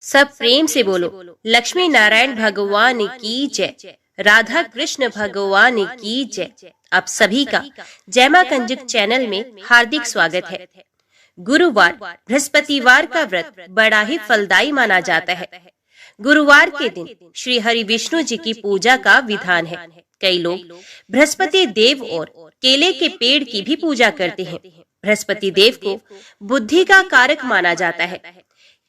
सब प्रेम से बोलो, लक्ष्मी नारायण भगवान की जय, राधा कृष्ण भगवान की जय। आप सभी का जय मां कंजक चैनल में हार्दिक स्वागत है। गुरुवार बृहस्पतिवार का व्रत बड़ा ही फलदायी माना जाता है। गुरुवार के दिन श्री हरि विष्णु जी की पूजा का विधान है। कई लोग बृहस्पति देव और केले के पेड़ की भी पूजा करते हैं। बृहस्पति देव को बुद्धि का कारक माना जाता है।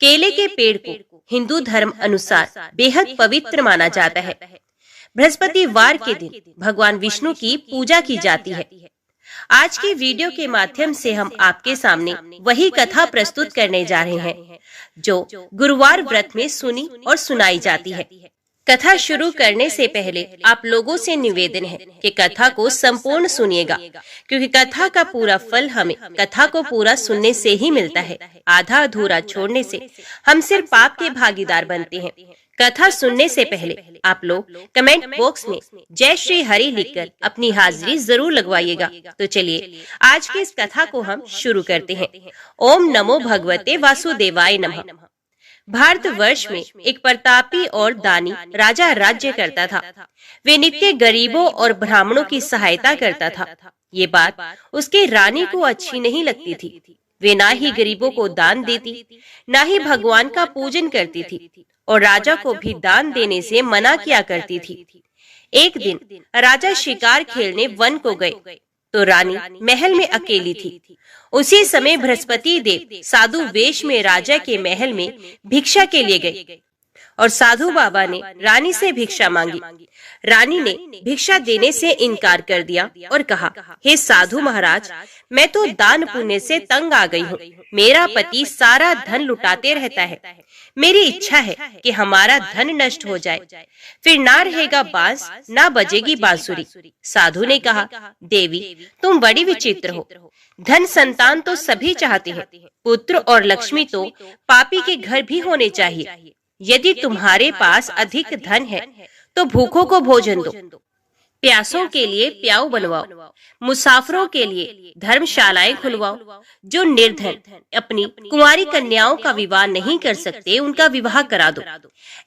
केले के पेड़ को हिंदू धर्म अनुसार बेहद पवित्र माना जाता है। बृहस्पतिवार के दिन भगवान विष्णु की पूजा की जाती है। आज की वीडियो के माध्यम से हम आपके सामने वही कथा प्रस्तुत करने जा रहे हैं जो गुरुवार व्रत में सुनी और सुनाई जाती है। कथा शुरू करने से पहले आप लोगों से निवेदन है कि कथा को संपूर्ण सुनिएगा, क्योंकि कथा का पूरा फल हमें कथा को पूरा सुनने से ही मिलता है। आधा अधूरा छोड़ने से हम सिर्फ पाप के भागीदार बनते हैं। कथा सुनने से पहले आप लोग कमेंट बॉक्स में जय श्री हरि लिखकर अपनी हाजिरी जरूर लगवाइएगा। तो चलिए आज की इस कथा को हम शुरू करते हैं। ओम नमो भगवते वासुदेवाय नमः। भारतवर्ष में एक प्रतापी और दानी राजा राज्य करता था। वे नित्य गरीबों और ब्राह्मणों की सहायता करता था। ये बात उसके रानी को अच्छी नहीं लगती थी। वे ना ही गरीबों को दान देती, ना ही भगवान का पूजन करती थी, और राजा को भी दान देने से मना किया करती थी। एक दिन राजा शिकार खेलने वन को गए तो रानी महल में अकेली थी। उसी समय बृहस्पति देव साधु वेश में राजा के महल में भिक्षा के लिए गए और साधु बाबा ने रानी से भिक्षा मांगी। रानी ने भिक्षा देने से इनकार कर दिया और कहा, हे साधु महाराज, मैं तो दान पुण्य से तंग आ गई हूँ। मेरा पति सारा धन लुटाते रहता है। मेरी इच्छा है कि हमारा धन नष्ट हो जाए, फिर ना रहेगा बांस, ना बजेगी बांसुरी। साधु ने कहा, देवी तुम बड़ी विचित्र हो। धन संतान तो सभी चाहते हैं, पुत्र और लक्ष्मी तो पापी के घर भी होने चाहिए। यदि तुम्हारे पास अधिक धन है तो भूखों को भोजन दो, प्यासों के लिए प्याऊ बनवाओ, मुसाफिरों के लिए धर्मशालाएं खुलवाओ। जो निर्धन अपनी कुंवारी कन्याओं का विवाह नहीं कर सकते, उनका विवाह करा दो।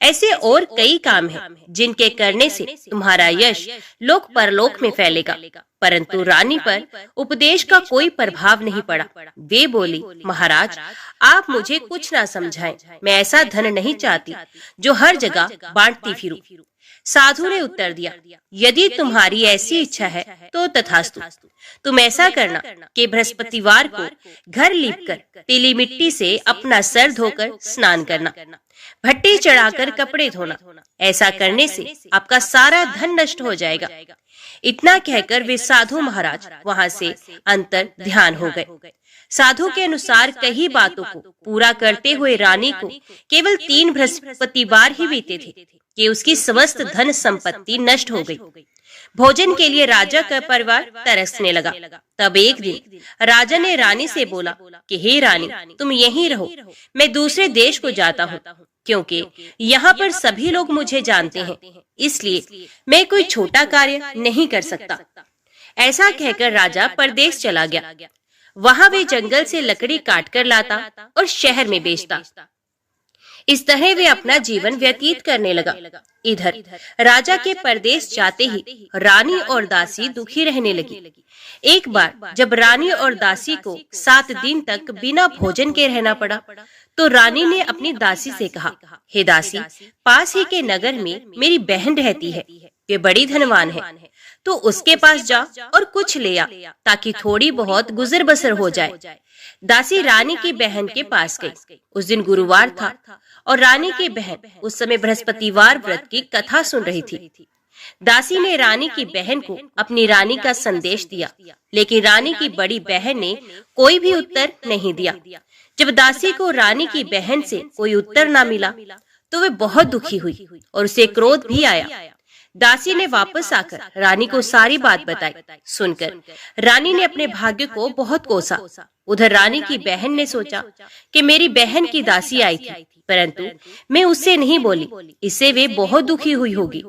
ऐसे और कई काम हैं जिनके करने से तुम्हारा यश लोक परलोक में फैलेगा। परंतु रानी पर उपदेश का कोई प्रभाव नहीं पड़ा। वे बोली, महाराज आप मुझे कुछ ना समझाएं। मैं ऐसा धन नहीं चाहती जो हर जगह बांटती फिरूं। साधु ने उत्तर दिया, यदि तुम्हारी ऐसी इच्छा है तो तथास्तु। तुम ऐसा करना कि बृहस्पतिवार को घर लीपकर पीली मिट्टी से अपना सर धोकर स्नान करना, भट्टी चढ़ाकर कपड़े धोना। ऐसा करने से आपका सारा धन नष्ट हो जाएगा। इतना कहकर वे साधु महाराज वहां से अंतर ध्यान हो गए। साधु के अनुसार कई बातों को पूरा करते हुए रानी को केवल 3 बृहस्पतिवार ही बीते थे कि उसकी समस्त धन संपत्ति नष्ट हो गई। भोजन के लिए राजा का परिवार तरसने लगा। तब एक दिन राजा ने रानी से बोला कि हे रानी, तुम यहीं रहो, मैं दूसरे देश को जाता हूँ, क्योंकि यहाँ पर सभी लोग मुझे जानते हैं, इसलिए मैं कोई छोटा कार्य नहीं कर सकता। ऐसा कहकर राजा परदेश चला गया। वहां वे जंगल से लकड़ी काट कर लाता और शहर में बेचता। इस तरह वे अपना जीवन व्यतीत करने लगा। इधर राजा के परदेश जाते ही रानी और दासी दुखी रहने लगी। एक बार जब रानी और दासी को 7 दिन तक बिना भोजन के रहना पड़ा तो रानी ने अपनी दासी से कहा, हे दासी, पास ही के नगर में मेरी बहन रहती है, वे बड़ी धनवान है, तो उसके पास जा और कुछ ले आ, ताकि थोड़ी बहुत गुजर बसर हो जाए। दासी रानी की बहन के पास गई। उस दिन गुरुवार था और रानी की बहन उस समय बृहस्पतिवार व्रत की कथा सुन रही थी। दासी ने रानी की बहन को अपनी रानी का संदेश दिया, लेकिन रानी की बड़ी बहन ने कोई भी उत्तर नहीं दिया। जब दासी को रानी की बहन से कोई उत्तर ना मिला तो वे बहुत दुखी हुई और उसे क्रोध भी आया। दासी ने वापस आकर रानी को सारी बात बताई। सुनकर रानी ने अपने भाग्य को बहुत कोसा। उधर रानी की बहन ने सोचा कि मेरी बहन की दासी आई थी, परंतु मैं उससे नहीं बोली, इससे वे बहुत दुखी हुई होगी।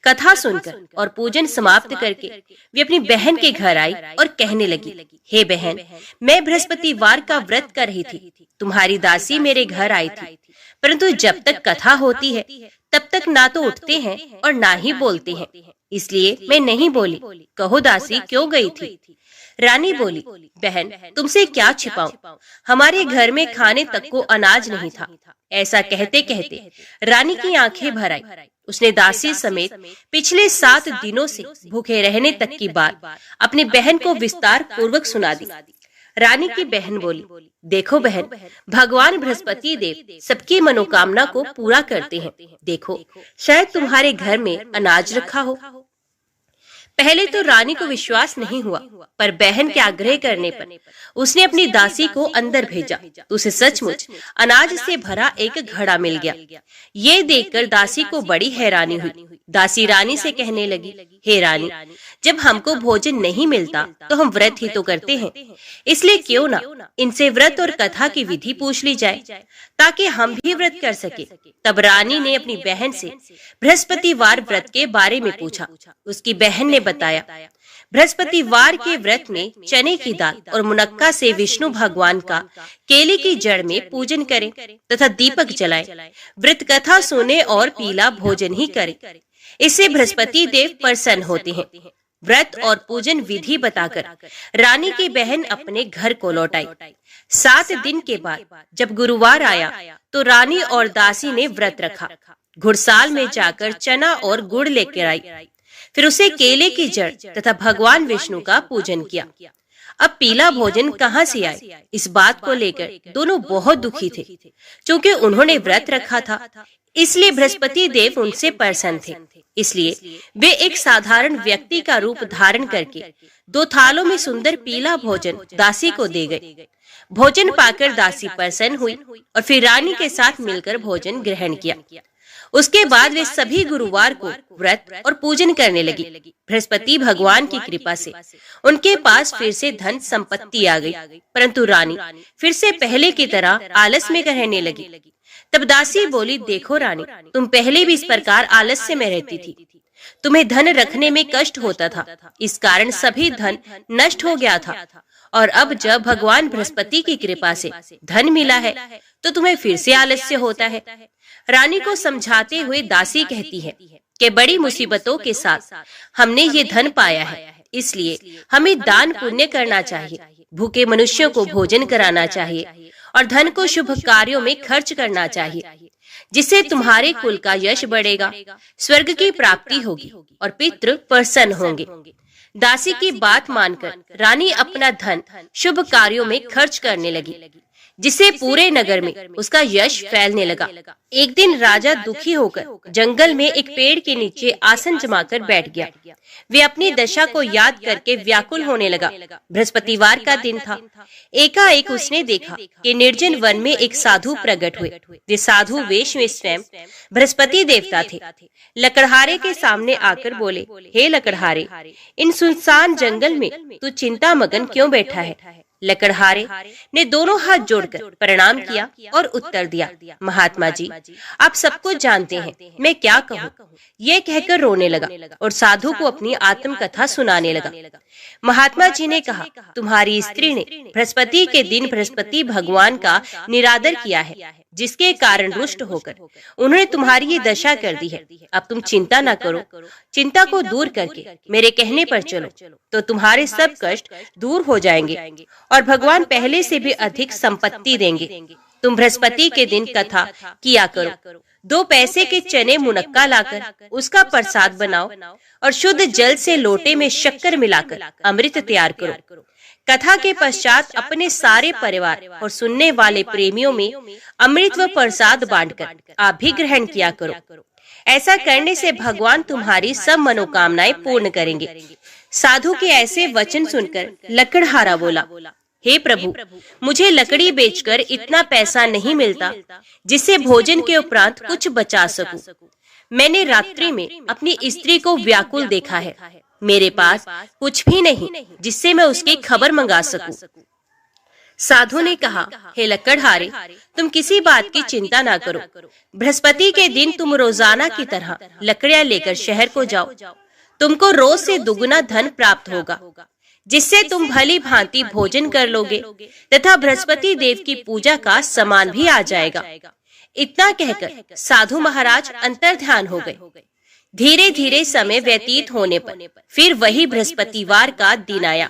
कथा सुनकर और पूजन समाप्त करके वे अपनी बहन के घर आई और कहने लगी, हे बहन, मैं बृहस्पतिवार का व्रत कर रही थी, तुम्हारी दासी मेरे घर आई थी, परंतु जब तक कथा होती है तब तक ना तो उठते हैं और ना ही बोलते हैं। इसलिए मैं नहीं बोली। कहो दासी क्यों गई थी? रानी बोली, बहन तुमसे क्या छिपाऊं, हमारे घर में खाने तक को अनाज नहीं था। ऐसा कहते कहते रानी की आंखें भर आई। उसने दासी समेत पिछले 7 दिनों से भूखे रहने तक की बात अपनी बहन को विस्तार पूर्वक सुना दी। रानी की बहन बोली, देखो बहन, भगवान बृहस्पति देव सबकी मनोकामना को पूरा करते हैं। देखो शायद तुम्हारे घर में अनाज रखा हो। पहले तो रानी को विश्वास नहीं हुआ, पर बहन के आग्रह करने पर उसने अपनी दासी को अंदर भेजा तो उसे सचमुच अनाज से भरा एक घड़ा मिल गया। ये देखकर दासी को बड़ी हैरानी हुई। दासी रानी से कहने लगी, हे रानी, जब हमको भोजन नहीं मिलता तो हम व्रत ही तो करते हैं, इसलिए क्यों ना इनसे व्रत और कथा की विधि पूछ ली जाए ताकि हम भी व्रत कर सके। तब रानी ने अपनी बहन से बृहस्पतिवार व्रत के बारे में पूछा। उसकी बहन ने बताया, बृहस्पतिवार के व्रत में चने की दाल और मुनक्का से विष्णु भगवान का केले की जड़ में पूजन करें तथा दीपक जलाएं, व्रत कथा सुने और पीला भोजन ही करें। इससे बृहस्पति देव प्रसन्न होते हैं। व्रत और पूजन विधि बताकर रानी की बहन अपने घर को लौट आई। 7 दिन के बाद जब गुरुवार आया तो रानी और दासी ने व्रत रखा। घुड़साल में जाकर चना और गुड़ लेकर आई, फिर उसे केले की जड़ तथा भगवान विष्णु का पूजन किया। अब पीला भोजन कहाँ से आए, इस बात को लेकर दोनों बहुत दुखी थे। क्योंकि उन्होंने व्रत रखा था, इसलिए बृहस्पति देव उनसे प्रसन्न थे। इसलिए वे एक साधारण व्यक्ति का रूप धारण करके 2 थालों में सुंदर पीला भोजन दासी को दे गए। भोजन पाकर दासी प्रसन्न हुई और फिर रानी के साथ मिलकर भोजन ग्रहण किया। उसके बाद वे सभी गुरुवार को व्रत और पूजन करने लगी। बृहस्पति भगवान की कृपा से उनके पास फिर से धन संपत्ति आ गई, परंतु रानी फिर से पहले की तरह आलस में रहने लगी। तब दासी बोली, देखो रानी, तुम पहले भी इस प्रकार आलस्य में रहती थी। तुम्हें धन रखने में कष्ट होता था, इस कारण सभी धन नष्ट हो गया था। और अब जब भगवान बृहस्पति की कृपा से धन मिला है तो तुम्हें फिर से आलस्य होता है। रानी को समझाते हुए दासी कहती है कि बड़ी मुसीबतों के साथ हमने ये धन पाया है, इसलिए हमें दान पुण्य करना चाहिए, भूखे मनुष्यों को भोजन कराना चाहिए और धन को शुभ कार्यों में खर्च करना चाहिए, जिससे तुम्हारे कुल का यश बढ़ेगा, स्वर्ग की प्राप्ति होगी और पितृ प्रसन्न होंगे। दासी की बात मानकर रानी अपना धन शुभ कार्यों में खर्च करने लगी, जिससे पूरे नगर में उसका यश फैलने लगा। एक दिन राजा दुखी होकर जंगल में एक पेड़ के नीचे आसन जमाकर बैठ गया। वे अपनी दशा को याद करके व्याकुल होने लगा। बृहस्पतिवार का दिन था। एकाएक उसने देखा कि निर्जन वन में एक साधु प्रकट हुए। वे साधु वेश में स्वयं बृहस्पति देवता थे। लकड़हारे के सामने आकर बोले, हे लकड़हारे, इन सुनसान जंगल में तू चिंता मगन क्यों बैठा है? लकड़हारे ने दोनों हाथ जोड़कर प्रणाम किया और उत्तर दिया, महात्मा जी, आप सब कुछ जानते हैं, मैं क्या कहूँ। ये कहकर रोने लगा और साधु को अपनी आत्मकथा सुनाने लगा। महात्मा जी ने कहा, तुम्हारी स्त्री ने बृहस्पति के दिन बृहस्पति भगवान का निरादर किया है, जिसके कारण रुष्ट होकर उन्होंने तुम्हारी ये दशा कर दी है। अब तुम चिंता न करो, चिंता को दूर करके मेरे कहने पर चलो तो तुम्हारे सब कष्ट दूर हो जाएंगे और भगवान पहले से भी अधिक संपत्ति देंगे। तुम बृहस्पति के दिन कथा किया करो, 2 पैसे के चने मुनक्का लाकर उसका प्रसाद बनाओ और शुद्ध जल से लोटे में शक्कर मिलाकर अमृत तैयार करो। कथा के पश्चात अपने सारे परिवार और सुनने वाले प्रेमियों में अमृत व प्रसाद बांटकर आप भी ग्रहण किया करो। ऐसा करने से भगवान तुम्हारी सब मनोकामनाएं पूर्ण करेंगे। साधु के ऐसे वचन सुनकर लकड़हारा बोला, हे प्रभु, मुझे लकड़ी बेचकर इतना पैसा नहीं मिलता जिससे भोजन के उपरांत कुछ बचा सकूं। मैंने रात्रि में अपनी स्त्री को व्याकुल देखा है। मेरे पास कुछ भी नहीं जिससे मैं उसकी खबर मंगा सकूं। साधु ने कहा, हे लकड़हारे, तुम किसी बात की चिंता ना करो। बृहस्पति के दिन तुम रोजाना की तरह लकड़ियां लेकर शहर को जाओ। तुमको रोज से दुगुना धन प्राप्त होगा, जिससे तुम भली भांति भोजन कर लोगे तथा बृहस्पति देव की पूजा का सामान भी आ जाएगा। इतना कहकर साधु महाराज अंतर्ध्यान हो गए। धीरे धीरे समय व्यतीत होने पर फिर वही बृहस्पतिवार का दिन आया।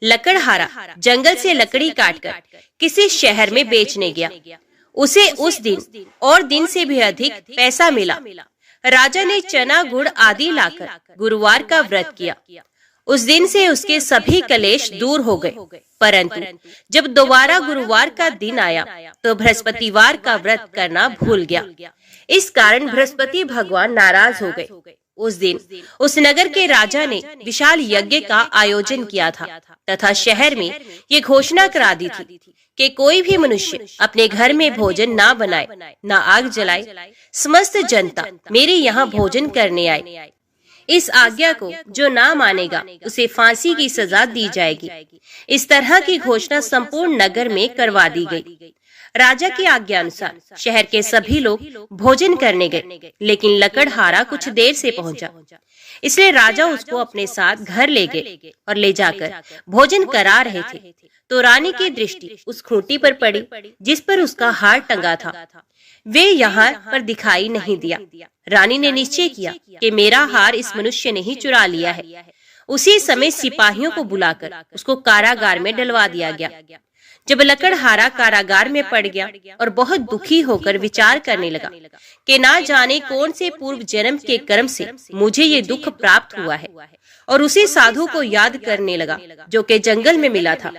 लकड़हारा जंगल से लकड़ी काटकर किसी शहर में बेचने गया। उसे उस दिन और दिन से भी अधिक पैसा मिला। राजा ने चना गुड़ आदि लाकर गुरुवार का व्रत किया। उस दिन से उसके सभी कलेश दूर हो गए। परंतु जब दोबारा गुरुवार का दिन आया तो बृहस्पतिवार का व्रत करना भूल गया। इस कारण बृहस्पति भगवान नाराज हो गए। उस दिन उस नगर के राजा ने विशाल यज्ञ का आयोजन किया था तथा शहर में ये घोषणा करा दी थी कि कोई भी मनुष्य अपने घर में भोजन ना बनाए, ना आग जलाए। समस्त जनता मेरे यहाँ भोजन करने आए। इस आज्ञा को जो ना मानेगा उसे फांसी की सजा दी जाएगी। इस तरह की घोषणा संपूर्ण नगर में करवा दी गई। राजा की आज्ञा अनुसार शहर के सभी लोग भोजन करने गए, लेकिन लकड़हारा कुछ देर से पहुंचा। इसलिए राजा उसको अपने साथ घर ले गए और ले जाकर भोजन करा रहे थे तो रानी की दृष्टि उस खूंटी पर पड़ी जिस पर उसका हार टंगा था। वे यहाँ पर दिखाई नहीं दिया। रानी ने निश्चय किया कि मेरा हार इस मनुष्य ने ही चुरा लिया है। उसी समय सिपाहियों को बुलाकर उसको कारागार में डलवा दिया गया। जब लकड़हारा कारागार में पड़ गया और बहुत दुखी होकर विचार करने लगा कि ना जाने कौन से पूर्व जन्म के कर्म से मुझे ये दुख प्राप्त हुआ है, और उसी साधु को याद करने लगा जो कि जंगल में मिला था।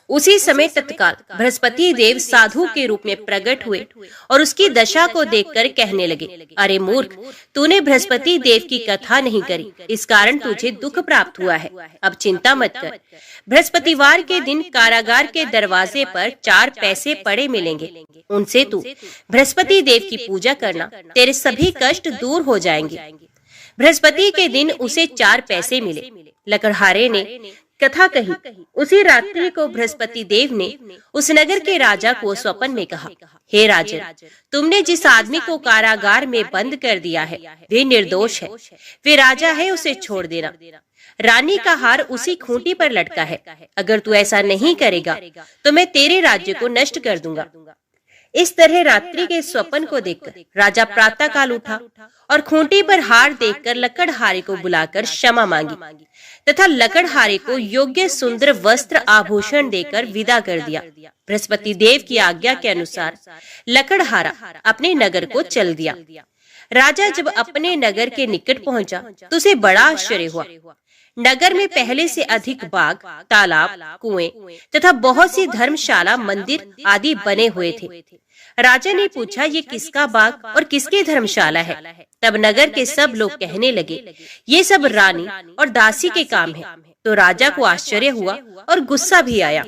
उसी समय तत्काल बृहस्पति देव साधु के रूप में प्रकट हुए और उसकी दशा को देखकर कहने लगे, अरे मूर्ख, तूने बृहस्पति देव की कथा नहीं करी, इस कारण तुझे दुख प्राप्त हुआ है। अब चिंता मत कर। बृहस्पतिवार के दिन कारागार के दरवाजे पर 4 पैसे पड़े मिलेंगे। उनसे तू बृहस्पति देव की पूजा करना, तेरे सभी कष्ट दूर हो जाएंगे। बृहस्पति के दिन उसे 4 पैसे मिले। लकड़हारे ने कथा कही। उसी रात्रि को बृहस्पति देव ने उस नगर के राजा को स्वप्न में कहा, हे राजन, तुमने जिस आदमी को कारागार में बंद कर दिया है वे निर्दोष है, वे राजा है, उसे छोड़ देना। रानी का हार उसी खूंटी पर लटका है। अगर तू ऐसा नहीं करेगा तो मैं तेरे राज्य को नष्ट कर दूंगा। इस तरह रात्रि के स्वप्न को देखकर राजा प्रातः काल उठा और खूंटी पर हार देखकर लकड़हारे को बुलाकर क्षमा मांगी तथा लकड़हारे को योग्य सुंदर वस्त्र आभूषण देकर विदा कर दिया। बृहस्पति देव की आज्ञा के अनुसार लकड़हारा अपने नगर को चल दिया। राजा जब अपने नगर के निकट पहुंचा तो उसे बड़ा आश्चर्य हुआ। नगर में पहले से अधिक बाग, तालाब, कुएं तथा बहुत सी धर्मशाला, मंदिर आदि बने हुए थे। राजा ने पूछा, ये किसका बाग और किसकी धर्मशाला है? तब नगर के सब लोग कहने लगे, ये सब रानी और दासी के काम है। तो राजा को आश्चर्य हुआ और गुस्सा भी आया।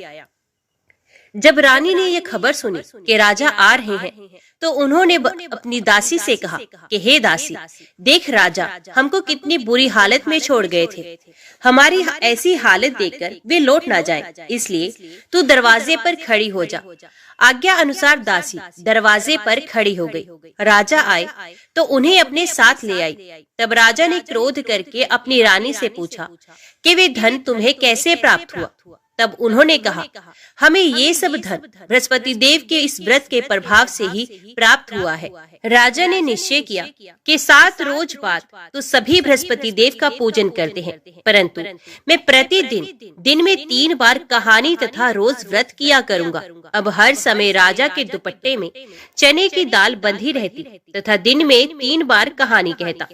जब रानी ने यह खबर सुनी कि राजा आ रहे हैं तो उन्होंने अपनी दासी से कहा कि हे दासी, देख राजा हमको कितनी बुरी हालत में छोड़ गए थे। हमारी ऐसी हालत देखकर वे लौट ना जाए, इसलिए तू दरवाजे पर खड़ी हो जा। आज्ञा अनुसार दासी दरवाजे पर खड़ी हो गई। राजा आए तो उन्हें अपने साथ ले आई। तब राजा ने क्रोध करके अपनी रानी से पूछा कि वे धन तुम्हें कैसे प्राप्त हुआ? तब उन्होंने कहा, हमें ये सब धन बृहस्पति देव के इस व्रत के प्रभाव से ही प्राप्त हुआ है। राजा ने निश्चय किया कि 7 रोज बाद तो सभी बृहस्पति देव का पूजन करते हैं, परंतु मैं प्रतिदिन दिन में 3 बार कहानी तथा रोज व्रत किया करूंगा। अब हर समय राजा के दुपट्टे में चने की दाल बंधी रहती तथा दिन में 3 बार कहानी कहता।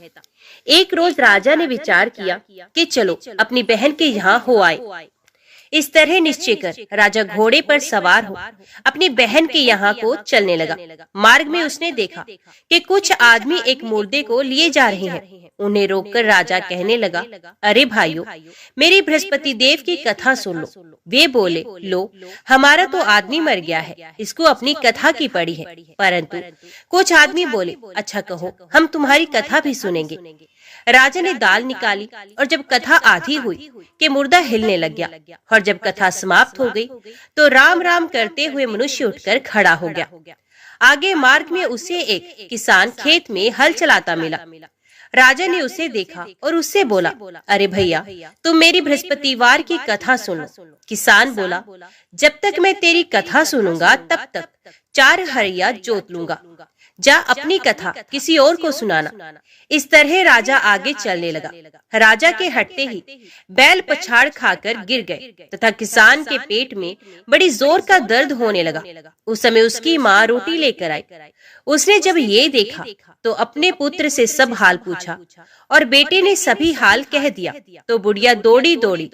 एक रोज राजा ने विचार किया कि चलो अपनी बहन के यहाँ हो आए। इस तरह निश्चय कर राजा घोड़े पर सवार हो अपनी बहन के यहाँ को चलने लगा। मार्ग में उसने देखा कि कुछ आदमी एक मुर्दे को लिए जा रहे हैं। उन्हें रोककर राजा कहने लगा, अरे भाइयों, मेरी बृहस्पति देव की कथा सुन लो। वे बोले, लो हमारा तो आदमी मर गया है, इसको अपनी कथा की पड़ी है। परंतु कुछ आदमी बोले, अच्छा कहो, हम तुम्हारी कथा भी सुनेंगे। राजा ने दाल निकाली और जब कथा आधी हुई कि मुर्दा हिलने लग गया, और जब कथा समाप्त हो गई तो राम राम करते हुए मनुष्य उठकर खड़ा हो गया। आगे मार्ग में उसे एक किसान खेत में हल चलाता मिला। राजा ने उसे देखा और उससे बोला, अरे भैया, तुम मेरी बृहस्पतिवार की कथा सुनो। किसान बोला, जब तक मैं तेरी कथा सुनूंगा तब तक 4 हरिया जोत लूंगा। जा अपनी कथा किसी और को सुनाना। इस तरह राजा आगे चलने लगा। राजा के हटते ही बैल पछाड़ खाकर गिर गए तथा किसान के पेट में बड़ी जोर का दर्द होने लगा। उस समय उसकी माँ रोटी लेकर आई। उसने जब ये देखा तो अपने पुत्र से सब हाल पूछा और बेटे ने सभी हाल कह दिया। तो बुढ़िया दौड़ी दौड़ी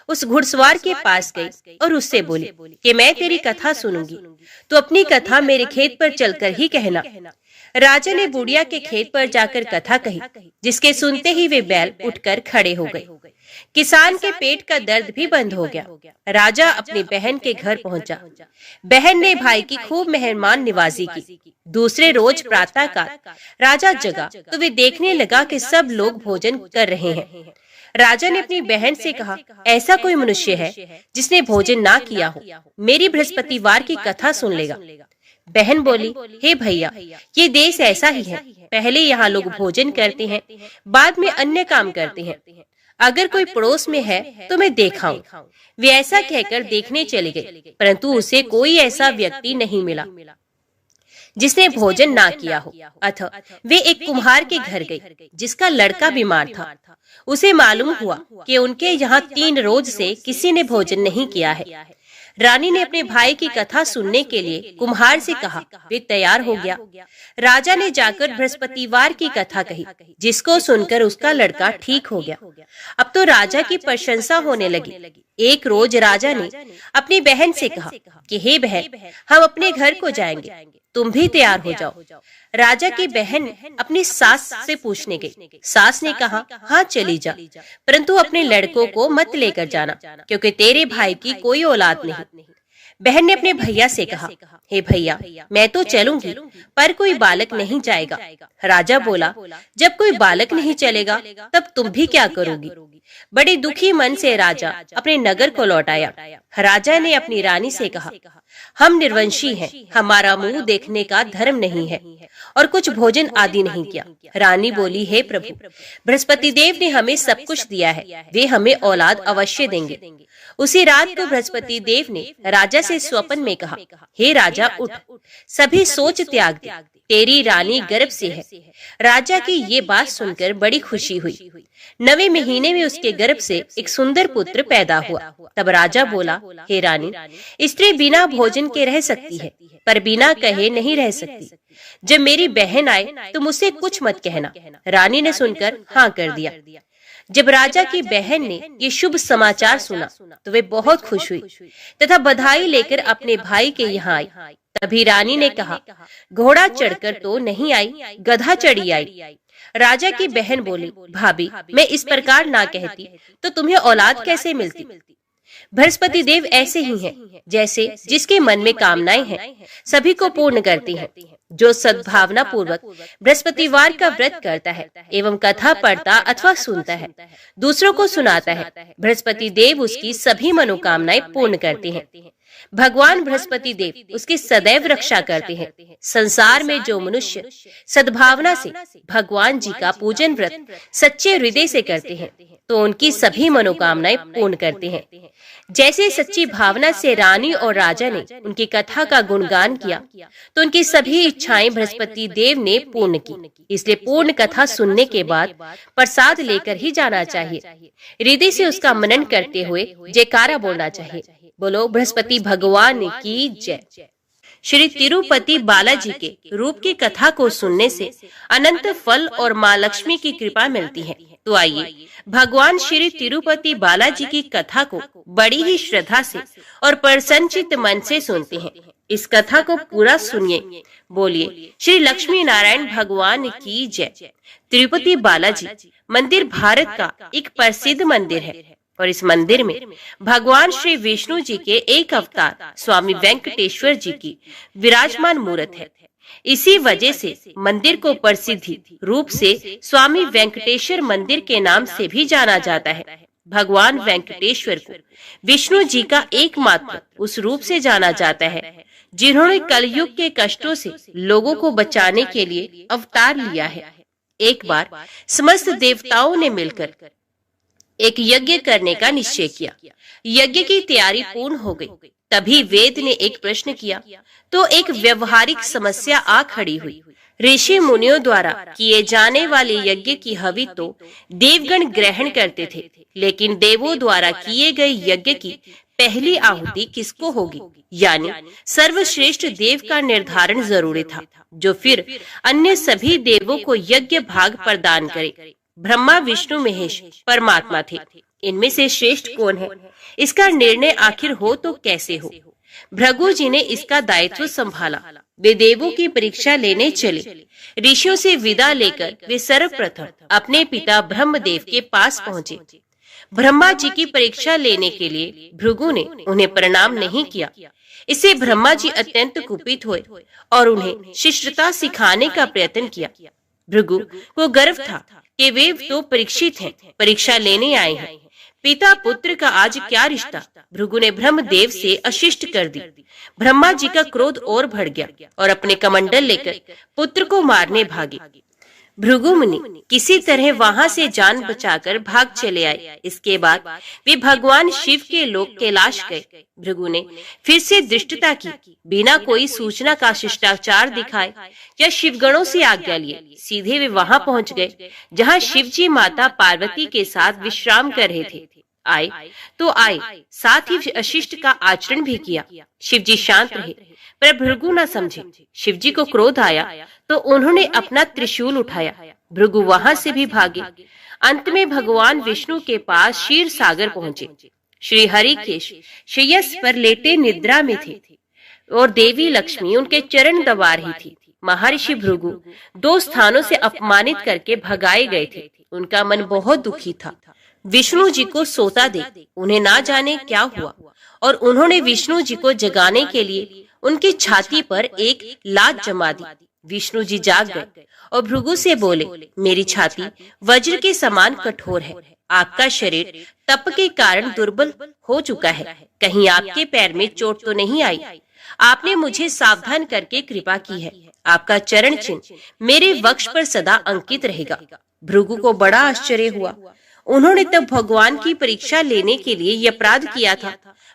उस घुड़सवार के पास गई और उससे बोली कि मैं तेरी कथा सुनूंगी, तो अपनी कथा मेरे खेत पर चलकर ही कहना। राजा ने बुढ़िया के खेत पर जाकर कथा कही, जिसके सुनते ही वे बैल उठकर खड़े हो गए। किसान के पेट का दर्द भी बंद हो गया। राजा अपनी बहन के घर पहुंचा। बहन ने भाई की खूब मेहमान निवाजी की। दूसरे रोज प्रातः काल राजा जगा तो वे देखने लगा कि सब लोग भोजन कर रहे हैं। राजा ने अपनी बहन से कहा, ऐसा कोई मनुष्य है जिसने भोजन ना किया हो, मेरी बृहस्पतिवार की कथा सुन लेगा। बहन बोली, हे भैया, ये देश ऐसा ही है। पहले यहाँ लोग भोजन करते हैं, बाद में अन्य काम करते हैं। अगर कोई पड़ोस में है तो मैं देखाऊं। वे ऐसा कहकर देखने चले गए, परंतु उसे कोई ऐसा व्यक्ति नहीं मिला जिसने भोजन ना किया हो। अतः वे एक कुम्हार के घर गए, जिसका लड़का बीमार था। उसे मालूम हुआ कि उनके यहाँ 3 रोज से किसी ने भोजन नहीं किया है। रानी ने अपने भाई की कथा सुनने के लिए कुम्हार से कहा। वे तैयार हो गया। राजा ने जाकर बृहस्पतिवार की कथा कही, जिसको सुनकर उसका लड़का ठीक हो गया। अब तो राजा की प्रशंसा होने लगी। एक रोज राजा ने अपनी बहन से कहा कि हे बहन, हम अपने घर को जाएंगे, तुम भी तैयार हो जाओ। राजा की बहन अपनी सास से पूछने गई। सास ने कहा, हाँ चली जा, परंतु अपने लड़कों को मत लेकर जाना, क्योंकि तेरे भाई की कोई औलाद नहीं। बहन ने अपने भैया से कहा, हे भैया, मैं तो चलूंगी, पर कोई बालक नहीं जाएगा। राजा बोला, जब कोई बालक नहीं चलेगा तब तुम भी क्या करोगी? बड़े दुखी मन से राजा अपने नगर को लौट आया। राजा ने अपनी रानी से कहा, हम निर्वंशी हैं, हमारा मुंह देखने का धर्म नहीं है और कुछ भोजन आदि नहीं किया। रानी बोली, हे प्रभु, बृहस्पति देव ने हमें सब कुछ दिया है, वे हमें औलाद अवश्य देंगे। उसी रात को बृहस्पति देव ने राजा से स्वप्न में कहा, हे राजा, उठ, सभी सोच त्याग दे, तेरी रानी गर्भ से है। राजा की ये बात सुनकर बड़ी खुशी हुई। 9वें महीने में उसके गर्भ से एक सुंदर पुत्र पैदा हुआ। तब राजा बोला, हे रानी, स्त्री बिना भोजन के रह सकती है, पर बिना कहे नहीं रह सकती। जब मेरी बहन आए तो मुझसे कुछ मत कहना। रानी ने सुनकर हाँ कर दिया। जब राजा की बहन ने ये शुभ समाचार सुना तो वे बहुत खुश हुई तथा बधाई लेकर अपने भाई के यहाँ आई। तभी रानी ने कहा, घोड़ा चढ़कर तो नहीं आई, गधा चढ़ी आई। राजा की बहन बोली, भाभी, मैं इस प्रकार ना कहती तो तुम्हें औलाद कैसे मिलती? बृहस्पति देव ऐसे ही हैं, जैसे जिसके मन में कामनाएं हैं सभी को पूर्ण करते हैं। जो सद्भावना पूर्वक बृहस्पतिवार का व्रत करता है एवं कथा पढ़ता अथवा सुनता है, दूसरों को सुनाता है, बृहस्पति देव उसकी सभी मनोकामनाएं पूर्ण करते हैं। भगवान बृहस्पति देव उसकी सदैव रक्षा करते हैं। संसार में जो मनुष्य सद्भावना से भगवान जी का पूजन व्रत सच्चे हृदय से करते हैं तो उनकी सभी मनोकामनाएं पूर्ण करते हैं। जैसे सच्ची भावना से रानी और राजा ने उनकी कथा का गुणगान किया तो उनकी सभी इच्छाएं बृहस्पति देव ने पूर्ण की। इसलिए पूर्ण कथा सुनने के बाद प्रसाद लेकर ही जाना चाहिए। हृदय से उसका मनन करते हुए जयकारा बोलना चाहिए। बोलो बृहस्पति भगवान की जय। श्री तिरुपति बालाजी के रूप की कथा को सुनने से अनंत फल और माँ लक्ष्मी की कृपा मिलती है। तो आइए भगवान श्री तिरुपति बालाजी की कथा को बड़ी ही श्रद्धा से और प्रसन्नचित्त मन से सुनते हैं। इस कथा को पूरा सुनिए। बोलिए श्री लक्ष्मी नारायण भगवान की जय। तिरुपति बालाजी मंदिर भारत का एक प्रसिद्ध मंदिर है और इस मंदिर में भगवान श्री विष्णु जी के एक अवतार स्वामी वेंकटेश्वर जी की विराजमान मूर्त है। इसी वजह से मंदिर को प्रसिद्धि रूप से स्वामी वेंकटेश्वर मंदिर के नाम से भी जाना जाता है। भगवान वेंकटेश्वर को विष्णु जी का एकमात्र उस रूप से जाना जाता है जिन्होंने कलयुग के कष्टों से लोगों को बचाने के लिए अवतार लिया है। एक बार समस्त देवताओं ने मिलकर एक यज्ञ करने का निश्चय किया। यज्ञ की तैयारी पूर्ण हो गई। तभी वेद ने एक प्रश्न किया तो एक व्यवहारिक समस्या आ खड़ी हुई। ऋषि मुनियों द्वारा किए जाने वाले यज्ञ की हवि तो देवगण ग्रहण करते थे, लेकिन देवों द्वारा किए गए यज्ञ की पहली आहुति किसको होगी, यानी सर्वश्रेष्ठ देव का निर्धारण जरूरी था, जो फिर अन्य सभी देवों को यज्ञ भाग प्रदान करे। ब्रह्मा, विष्णु, महेश परमात्मा थे। इनमें से श्रेष्ठ कौन है, इसका निर्णय आखिर हो तो कैसे हो। भृगु जी ने इसका दायित्व संभाला। वे देवों की परीक्षा लेने चले। ऋषियों से विदा लेकर वे सर्वप्रथम अपने पिता ब्रह्मदेव के पास पहुंचे। ब्रह्मा जी की परीक्षा लेने के लिए भृगु ने उन्हें प्रणाम नहीं किया। इससे ब्रह्मा जी अत्यंत कुपित हुए और उन्हें शिष्टता सिखाने का प्रयत्न किया। भृगु को गर्व था कि वे तो परीक्षित हैं, परीक्षा लेने आए हैं। पिता पुत्र का आज क्या रिश्ता। भृगु ने ब्रह्मदेव से अशिष्ट कर दी। ब्रह्मा जी का क्रोध और बढ़ गया और अपने कमंडल लेकर पुत्र को मारने भागे। भृगु मुनि किसी तरह वहां से जान बचाकर भाग चले आए। इसके बाद वे भगवान शिव के लोक कैलाश गए। भृगु ने फिर से दृष्टता की। बिना कोई सूचना का शिष्टाचार दिखाए या शिवगणों से आज्ञा लिए सीधे वे वहां पहुंच गए जहां शिव जी माता पार्वती के साथ विश्राम कर रहे थे। आए तो आए, साथ ही अशिष्ट का आचरण भी किया। शिव जी शांत रहे, पर भृगु न समझे। शिव जी को क्रोध आया तो उन्होंने अपना त्रिशूल उठाया। भृगु वहां से भी भागे। अंत में भगवान विष्णु के पास क्षीर सागर पहुंचे। श्री हरि के श्रेयस पर लेटे निद्रा में थे और देवी लक्ष्मी उनके चरण दबा रही थी। महर्षि भृगु 2 स्थानों से अपमानित करके भगाए गए थे। उनका मन बहुत दुखी था। विष्णु जी को सोता देख उन्हें ना जाने क्या हुआ और उन्होंने विष्णु जी को जगाने के लिए उनकी छाती पर एक लात जमा दी। विष्णु जी जाग गए और भृगु से बोले, मेरी छाती वज्र के समान कठोर है। आपका शरीर तप के कारण दुर्बल हो चुका है। कहीं आपके पैर में चोट तो नहीं आई? आपने मुझे सावधान करके कृपा की है। आपका चरण चिन्ह मेरे वक्ष पर सदा अंकित रहेगा। भृगु को बड़ा आश्चर्य हुआ। उन्होंने तब भगवान की परीक्षा लेने के लिए यह अपराध किया था,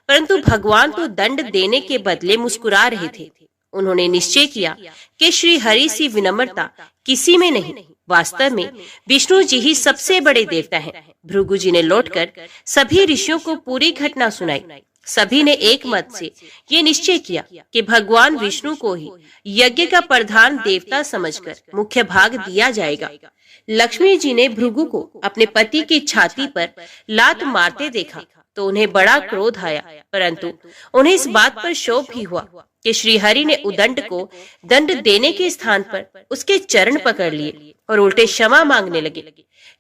परंतु भगवान तो दंड देने के बदले मुस्कुरा रहे थे। उन्होंने निश्चय किया कि श्री हरि सी विनम्रता किसी में नहीं। वास्तव में विष्णु जी ही सबसे बड़े देवता हैं। भृगु जी ने लौटकर सभी ऋषियों को पूरी घटना सुनाई। सभी ने एक मत से ये निश्चय किया कि भगवान विष्णु को ही यज्ञ का प्रधान देवता समझकर मुख्य भाग दिया जाएगा। लक्ष्मी जी ने भृगु को अपने पति की छाती पर लात मारते देखा तो उन्हें बड़ा क्रोध आया, परंतु उन्हें इस बात पर शोभ भी हुआ कि श्री हरि ने उदंड को दंड देने के स्थान पर उसके चरण पकड़ लिए और उल्टे क्षमा मांगने लगे।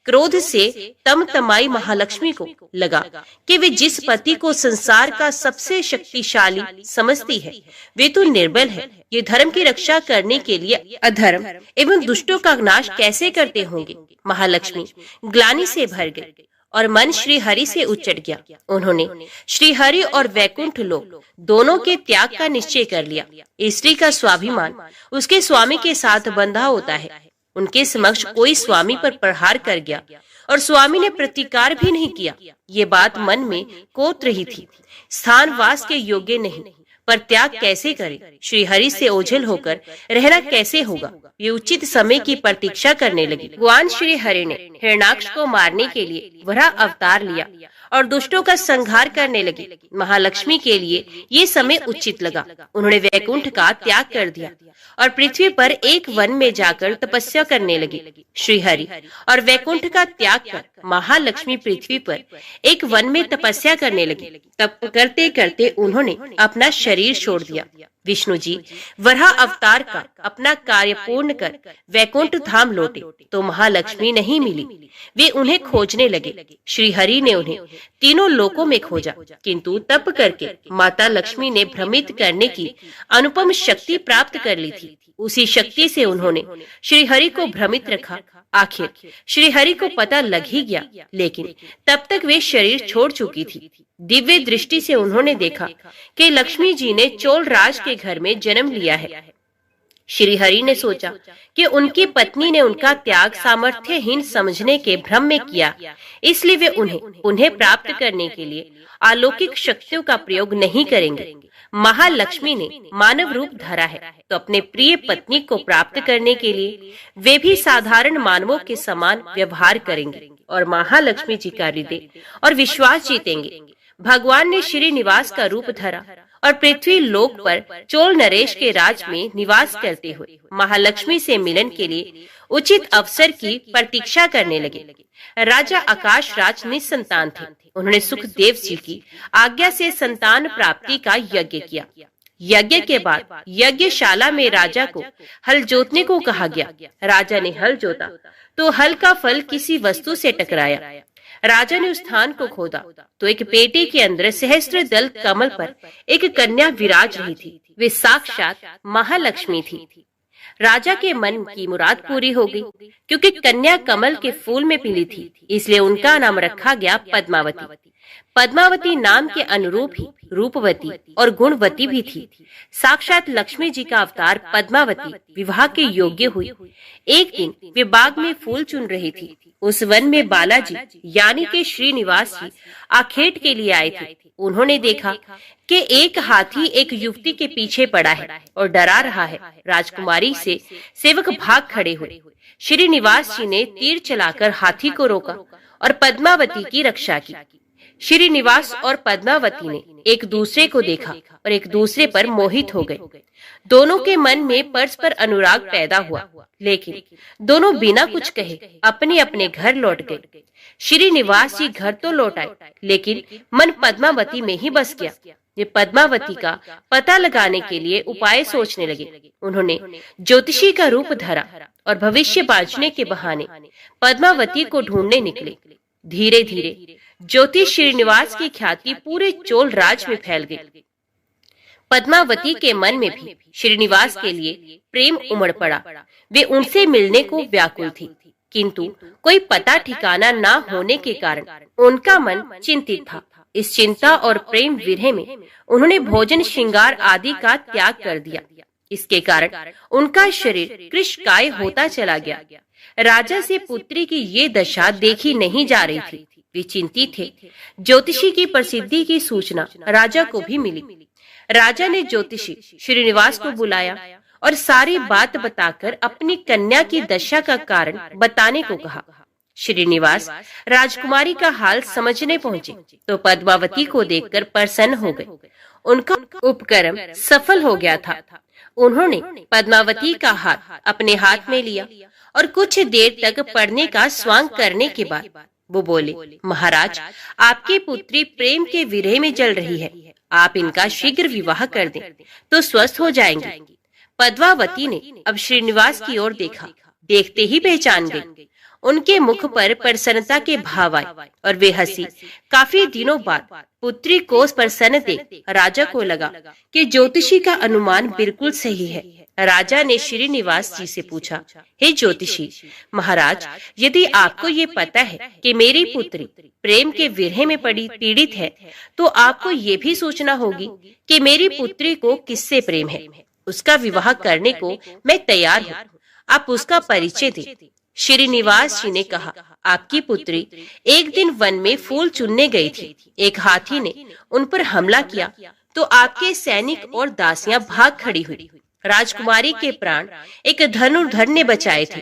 क्रोध से तमतमाई महालक्ष्मी को लगा कि वे जिस पति को संसार का सबसे शक्तिशाली समझती है वे तो निर्बल है। ये धर्म की रक्षा करने के लिए अधर्म एवं दुष्टों का नाश कैसे करते होंगे। महालक्ष्मी ग्लानि से भर गई और मन श्री हरि से उचट गया। उन्होंने श्री हरि और वैकुंठ लोक दोनों के त्याग का निश्चय कर लिया। स्त्री का स्वाभिमान उसके स्वामी के साथ बंधा होता है। उनके समक्ष कोई स्वामी पर प्रहार कर गया और स्वामी ने प्रतिकार भी नहीं किया। ये बात मन में कोत रही थी। स्थान वास के योग्य नहीं, पर त्याग कैसे करे। श्री हरि से ओझल होकर रहना कैसे होगा। ये उचित समय की प्रतीक्षा करने लगी। भगवान श्री हरि ने हिरण्याक्ष को मारने के लिए वराह अवतार लिया और दुष्टों का संहार करने लगे। महालक्ष्मी के लिए ये समय उचित लगा। उन्होंने वैकुंठ का त्याग कर दिया और पृथ्वी पर एक वन में जाकर तपस्या करने लगे। श्री हरि और वैकुंठ का त्याग कर महालक्ष्मी पृथ्वी पर एक वन में तपस्या करने लगे। तप करते करते उन्होंने अपना शरीर छोड़ दिया। विष्णु जी वराह अवतार का अपना कार्य पूर्ण कर वैकुंठ धाम लौटे तो महालक्ष्मी नहीं मिली। वे उन्हें खोजने लगे। श्री हरि ने उन्हें तीनों लोकों में खोजा, किंतु तप करके माता लक्ष्मी ने भ्रमित करने की अनुपम शक्ति प्राप्त कर ली थी। उसी शक्ति से उन्होंने श्री हरि को भ्रमित रखा। आखिर श्री हरि को पता लग ही गया, लेकिन तब तक वे शरीर छोड़ चुकी थी। दिव्य दृष्टि से उन्होंने देखा कि लक्ष्मी जी ने चोल राज के घर में जन्म लिया है। श्री हरि ने सोचा कि उनकी पत्नी ने उनका त्याग सामर्थ्यहीन समझने के भ्रम में किया, इसलिए वे उन्हें प्राप्त करने के लिए अलौकिक शक्तियों का प्रयोग नहीं करेंगे। महालक्ष्मी ने मानव रूप धरा है, तो अपने प्रिय पत्नी को प्राप्त करने के लिए वे भी साधारण मानवों के समान व्यवहार करेंगे और महालक्ष्मी जी का हृदय और विश्वास जीतेंगे। भगवान ने श्रीनिवास का रूप धरा और पृथ्वी लोक पर चोल नरेश के राज में निवास करते हुए महालक्ष्मी से मिलन के लिए उचित अवसर की प्रतीक्षा करने लगे। राजा आकाश राज निसंतान थे। उन्होंने सुखदेव जी की आज्ञा से संतान प्राप्ति का यज्ञ किया। यज्ञ के बाद यज्ञशाला में राजा को हल जोतने को कहा गया। राजा ने हल जोता तो हल का फल किसी वस्तु से टकराया। राजा ने उस स्थान को खोदा तो एक पेटी के अंदर सहस्त्र दल कमल पर एक कन्या विराज रही थी। वे साक्षात महालक्ष्मी थी। राजा के मन की मुराद पूरी हो गई, क्योंकि कन्या कमल के फूल में पीली थी, इसलिए उनका नाम रखा गया पद्मावती। पद्मावती नाम के अनुरूप ही रूपवती और गुणवती भी थी। साक्षात लक्ष्मी जी का अवतार पद्मावती विवाह के योग्य हुई। एक दिन वे बाग में फूल चुन रही थी। उस वन में बालाजी यानी के श्रीनिवास जी आखेट के लिए आए थे। उन्होंने देखा कि एक हाथी एक युवती के पीछे पड़ा है और डरा रहा है। राजकुमारी से सेवक भाग खड़े हुए। श्रीनिवास जी ने तीर चलाकर हाथी को रोका और पद्मावती की रक्षा की। श्रीनिवास और पद्मावती ने एक दूसरे को देखा और एक दूसरे पर मोहित हो गए। दोनों के मन में परस्पर अनुराग पैदा हुआ, लेकिन दोनों बिना कुछ कहे अपने अपने घर लौट गए। श्रीनिवास जी घर तो लौट आए, लेकिन मन पद्मावती में ही बस गया। ये पद्मावती का पता लगाने के लिए उपाय सोचने लगे। उन्होंने ज्योतिषी का रूप धरा और भविष्य बांचने के बहाने पद्मावती को ढूंढने निकले। धीरे धीरे ज्योतिष श्रीनिवास की ख्याति पूरे चोल राज में फैल गई। पद्मावती के मन में भी श्रीनिवास के लिए प्रेम उमड़ पड़ा। वे उनसे मिलने को व्याकुल थी, किंतु कोई पता ठिकाना न होने के कारण उनका मन चिंतित था। इस चिंता और प्रेम विरह में उन्होंने भोजन श्रृंगार आदि का त्याग कर दिया। इसके कारण उनका शरीर कृशकाय होता चला गया। राजा से पुत्री की ये दशा देखी नहीं जा रही थी। वे चिंतित थे। ज्योतिषी की प्रसिद्धि की सूचना राजा को भी मिली। राजा ने ज्योतिषी श्रीनिवास को बुलाया और सारी बात बताकर अपनी कन्या की दशा का कारण बताने को कहा। श्रीनिवास राजकुमारी का हाल समझने पहुंचे तो पद्मावती को देखकर प्रसन्न हो गए। उनका उपक्रम सफल हो गया था। उन्होंने पद्मावती का हाथ अपने हाथ में लिया और कुछ देर तक पढ़ने का स्वांग करने के बाद वो बोले, महाराज, आपकी पुत्री प्रेम के विरह में जल रही है। आप इनका शीघ्र विवाह कर दें तो स्वस्थ हो जाएंगे। पद्मावती ने अब श्रीनिवास की ओर देखा। देखते ही पहचान गई। उनके मुख पर प्रसन्नता के भाव आए और वे हंसी। काफी दिनों बाद पुत्री को प्रसन्न देख राजा को लगा कि ज्योतिषी का अनुमान बिल्कुल सही है। राजा ने श्रीनिवास जी से पूछा, हे ज्योतिषी महाराज, यदि आपको ये पता है कि मेरी पुत्री प्रेम के विरह में पीड़ित है, तो आपको ये भी सोचना होगी कि मेरी पुत्री को किससे प्रेम है। उसका विवाह करने को मैं तैयार हूँ। आप उसका परिचय दें। श्रीनिवास जी ने कहा, आपकी पुत्री एक दिन वन में फूल चुनने गई थी। एक हाथी ने उन पर हमला किया तो आपके सैनिक और दासियां भाग खड़ी हुई। राजकुमारी के प्राण एक धनुर्धर ने बचाए थे।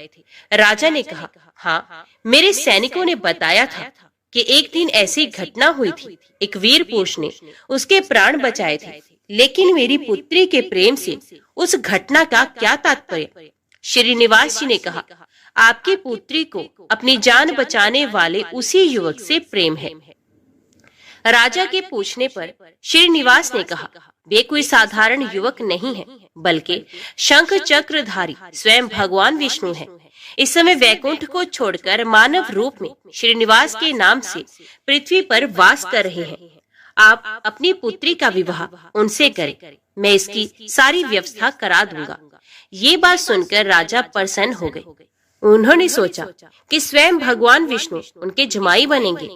राजा ने कहा, हाँ, मेरे सैनिकों ने बताया था कि एक दिन ऐसी घटना हुई थी। एक वीर पुरुष ने उसके प्राण बचाए थे, लेकिन मेरी पुत्री के प्रेम से उस घटना का क्या तात्पर्य। श्रीनिवास जी ने कहा, आपकी पुत्री को अपनी जान बचाने वाले उसी युवक से प्रेम है। राजा के पूछने पर श्रीनिवास ने कहा, वे कोई साधारण युवक नहीं है, बल्कि शंख चक्रधारी स्वयं भगवान विष्णु है। इस समय वैकुंठ को छोड़कर मानव रूप में श्रीनिवास के नाम से पृथ्वी पर वास कर रहे हैं। आप अपनी पुत्री का विवाह उनसे करें, मैं इसकी सारी व्यवस्था करा दूंगा। ये बात सुनकर राजा प्रसन्न हो गए। उन्होंने सोचा कि स्वयं भगवान विष्णु उनके जमाई बनेंगे।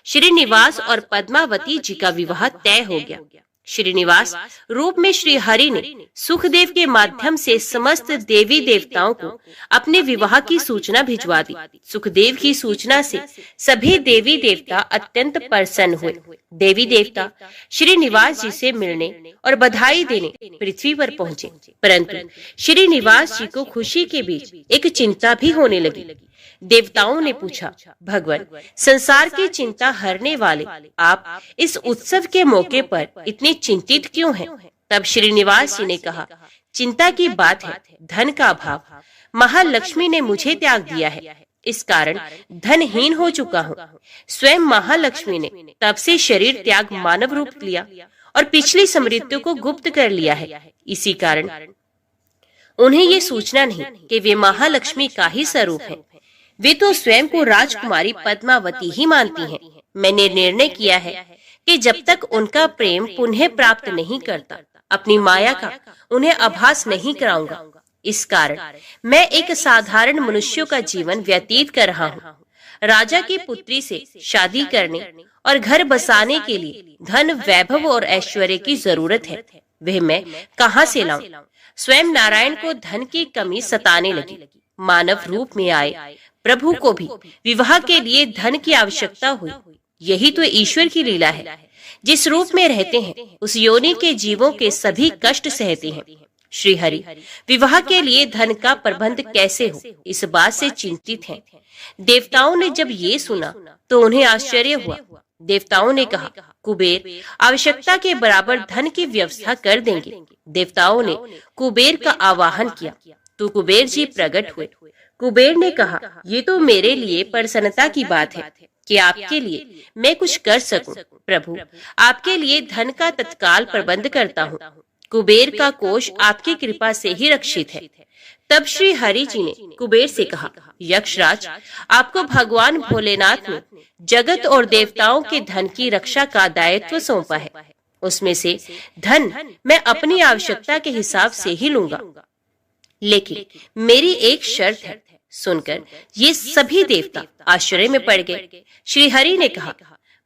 श्रीनिवास और पद्मावती जी का विवाह तय हो गया। श्रीनिवास रूप में श्री हरि ने सुखदेव के माध्यम से समस्त देवी देवताओं को अपने विवाह की सूचना भिजवा दी। सुखदेव की सूचना से सभी देवी देवता अत्यंत प्रसन्न हुए। देवी देवता श्रीनिवास जी से मिलने और बधाई देने पृथ्वी पर पहुंचे, परंतु श्रीनिवास जी को खुशी के बीच एक चिंता भी होने लगी। देवताओं ने पूछा, भगवान, संसार की चिंता हरने वाले आप इस उत्सव के मौके पर इतने चिंतित क्यों हैं? तब श्रीनिवास जी ने कहा, चिंता की बात है, धन का अभाव। महालक्ष्मी ने मुझे त्याग दिया है, इस कारण धनहीन हो चुका हूँ। स्वयं महालक्ष्मी ने तब से शरीर त्याग मानव रूप लिया और पिछली स्मृतियों को गुप्त कर लिया है। इसी कारण उन्हें ये सूचना नहीं कि वे महालक्ष्मी का ही स्वरूप है। वे तो स्वयं को राजकुमारी पद्मावती ही मानती हैं। मैंने निर्णय किया है कि जब तक उनका प्रेम पुनः प्राप्त नहीं करता, अपनी माया का उन्हें आभास नहीं कराऊंगा। इस कारण मैं एक साधारण मनुष्यों का जीवन व्यतीत कर रहा हूँ। राजा की पुत्री से शादी करने और घर बसाने के लिए धन, वैभव और ऐश्वर्य की जरूरत है। वह मैं कहाँ से लाऊं? स्वयं नारायण को धन की कमी सताने लगी। मानव रूप में आए प्रभु को भी विवाह के लिए धन की आवश्यकता हुई। यही तो ईश्वर की लीला है। जिस रूप में रहते हैं उस योनि के जीवों के सभी कष्ट सहते हैं। श्री हरि विवाह के लिए धन का प्रबंध कैसे हो, इस बात से चिंतित हैं। देवताओं ने जब ये सुना तो उन्हें आश्चर्य हुआ। देवताओं ने कहा, कुबेर आवश्यकता के बराबर धन की व्यवस्था कर देंगे। देवताओं ने कुबेर का आवाहन किया तो कुबेर जी प्रकट हुए। कुबेर ने कहा, ये तो मेरे लिए प्रसन्नता की बात है कि आपके लिए मैं कुछ कर सकूं। प्रभु, आपके लिए धन का तत्काल प्रबंध करता हूँ। कुबेर का कोष आपकी कृपा से ही रक्षित है। तब श्री हरि जी ने कुबेर से कहा, यक्षराज, आपको भगवान भोलेनाथ ने जगत और देवताओं के धन की रक्षा का दायित्व सौंपा है। उसमें से धन मैं अपनी आवश्यकता के हिसाब से ही लूंगा, लेकिन मेरी एक शर्त है। सुनकर ये सभी देवता आश्चर्य में पड़ गए। श्री हरि ने कहा,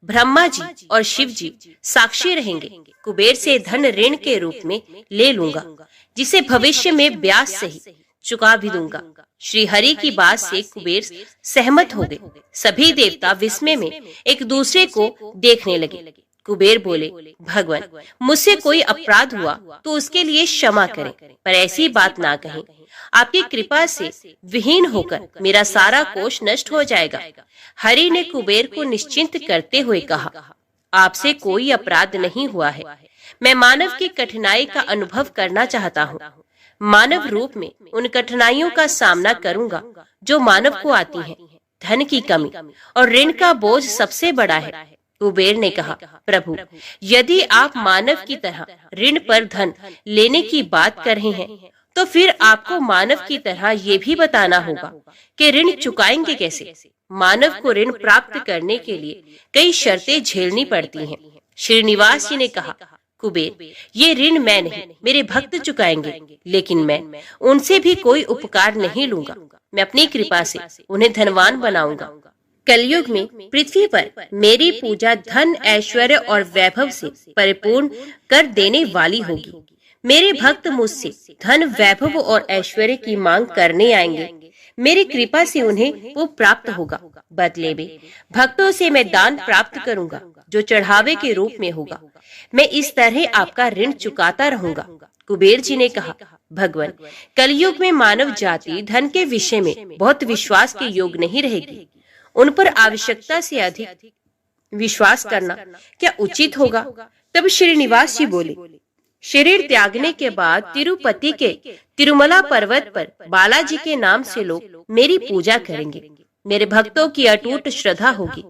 ब्रह्मा जी और शिव जी साक्षी रहेंगे। कुबेर से धन ऋण के रूप में ले लूंगा, जिसे भविष्य में ब्याज सहित चुका भी दूंगा। श्री हरि की बात से कुबेर सहमत हो गए। सभी देवता विस्मय में एक दूसरे को देखने लगे। कुबेर बोले, भगवान, मुझसे कोई अपराध हुआ तो उसके लिए क्षमा करें, पर ऐसी बात ना कहें। आपकी कृपा से विहीन होकर मेरा सारा कोष नष्ट हो जाएगा। हरि ने कुबेर को निश्चिंत करते हुए कहा, आपसे कोई अपराध नहीं हुआ है। मैं मानव की कठिनाई का अनुभव करना चाहता हूँ। मानव रूप में उन कठिनाइयों का सामना करूंगा जो मानव को आती हैं। धन की कमी और ऋण का बोझ सबसे बड़ा है। कुबेर ने कहा, प्रभु, यदि आप मानव की तरह ऋण पर धन लेने की बात कर रहे हैं तो फिर आपको मानव की तरह ये भी बताना होगा कि ऋण चुकाएंगे कैसे। मानव को ऋण प्राप्त करने के लिए कई शर्तें झेलनी पड़ती हैं। श्रीनिवास जी ने कहा, कुबेर, ये ऋण मैं नहीं, मेरे भक्त चुकाएंगे, लेकिन मैं उनसे भी कोई उपकार नहीं लूंगा। मैं अपनी कृपा से उन्हें धनवान बनाऊंगा। कलयुग में पृथ्वी पर मेरी पूजा धन, ऐश्वर्य और वैभव से परिपूर्ण कर देने वाली होगी। मेरे भक्त मुझसे धन, वैभव और ऐश्वर्य की मांग करने आएंगे। मेरी कृपा से उन्हें वो प्राप्त होगा। बदले में भक्तों से मैं दान प्राप्त करूंगा जो चढ़ावे के रूप में होगा। मैं इस तरह आपका ऋण चुकाता रहूंगा। कुबेर जी ने कहा, भगवान, कलयुग में मानव जाति धन के विषय में बहुत विश्वास के योग नहीं रहेगी। उन पर आवश्यकता से अधिक विश्वास करना क्या उचित होगा? तब श्रीनिवास जी बोले, शरीर त्यागने के बाद तिरुपति के तिरुमला पर्वत पर बालाजी के नाम से लोग मेरी पूजा करेंगे। मेरे भक्तों की अटूट श्रद्धा होगी।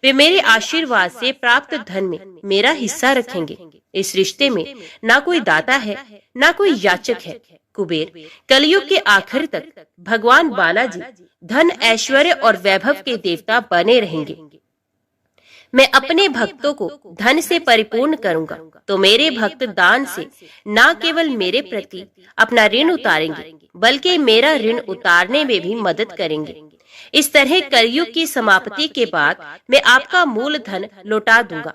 वे मेरे आशीर्वाद से प्राप्त धन में मेरा हिस्सा रखेंगे। इस रिश्ते में ना कोई दाता है, ना कोई याचक है। कुबेर, कलयुग के आखिर तक भगवान बालाजी धन, ऐश्वर्य और वैभव के देवता बने रहेंगे। मैं अपने भक्तों को धन से परिपूर्ण करूंगा तो मेरे भक्त दान से न केवल मेरे प्रति अपना ऋण उतारेंगे, बल्कि मेरा ऋण उतारने में भी मदद करेंगे। इस तरह कलयुग की समाप्ति के बाद मैं आपका मूल धन लौटा दूंगा।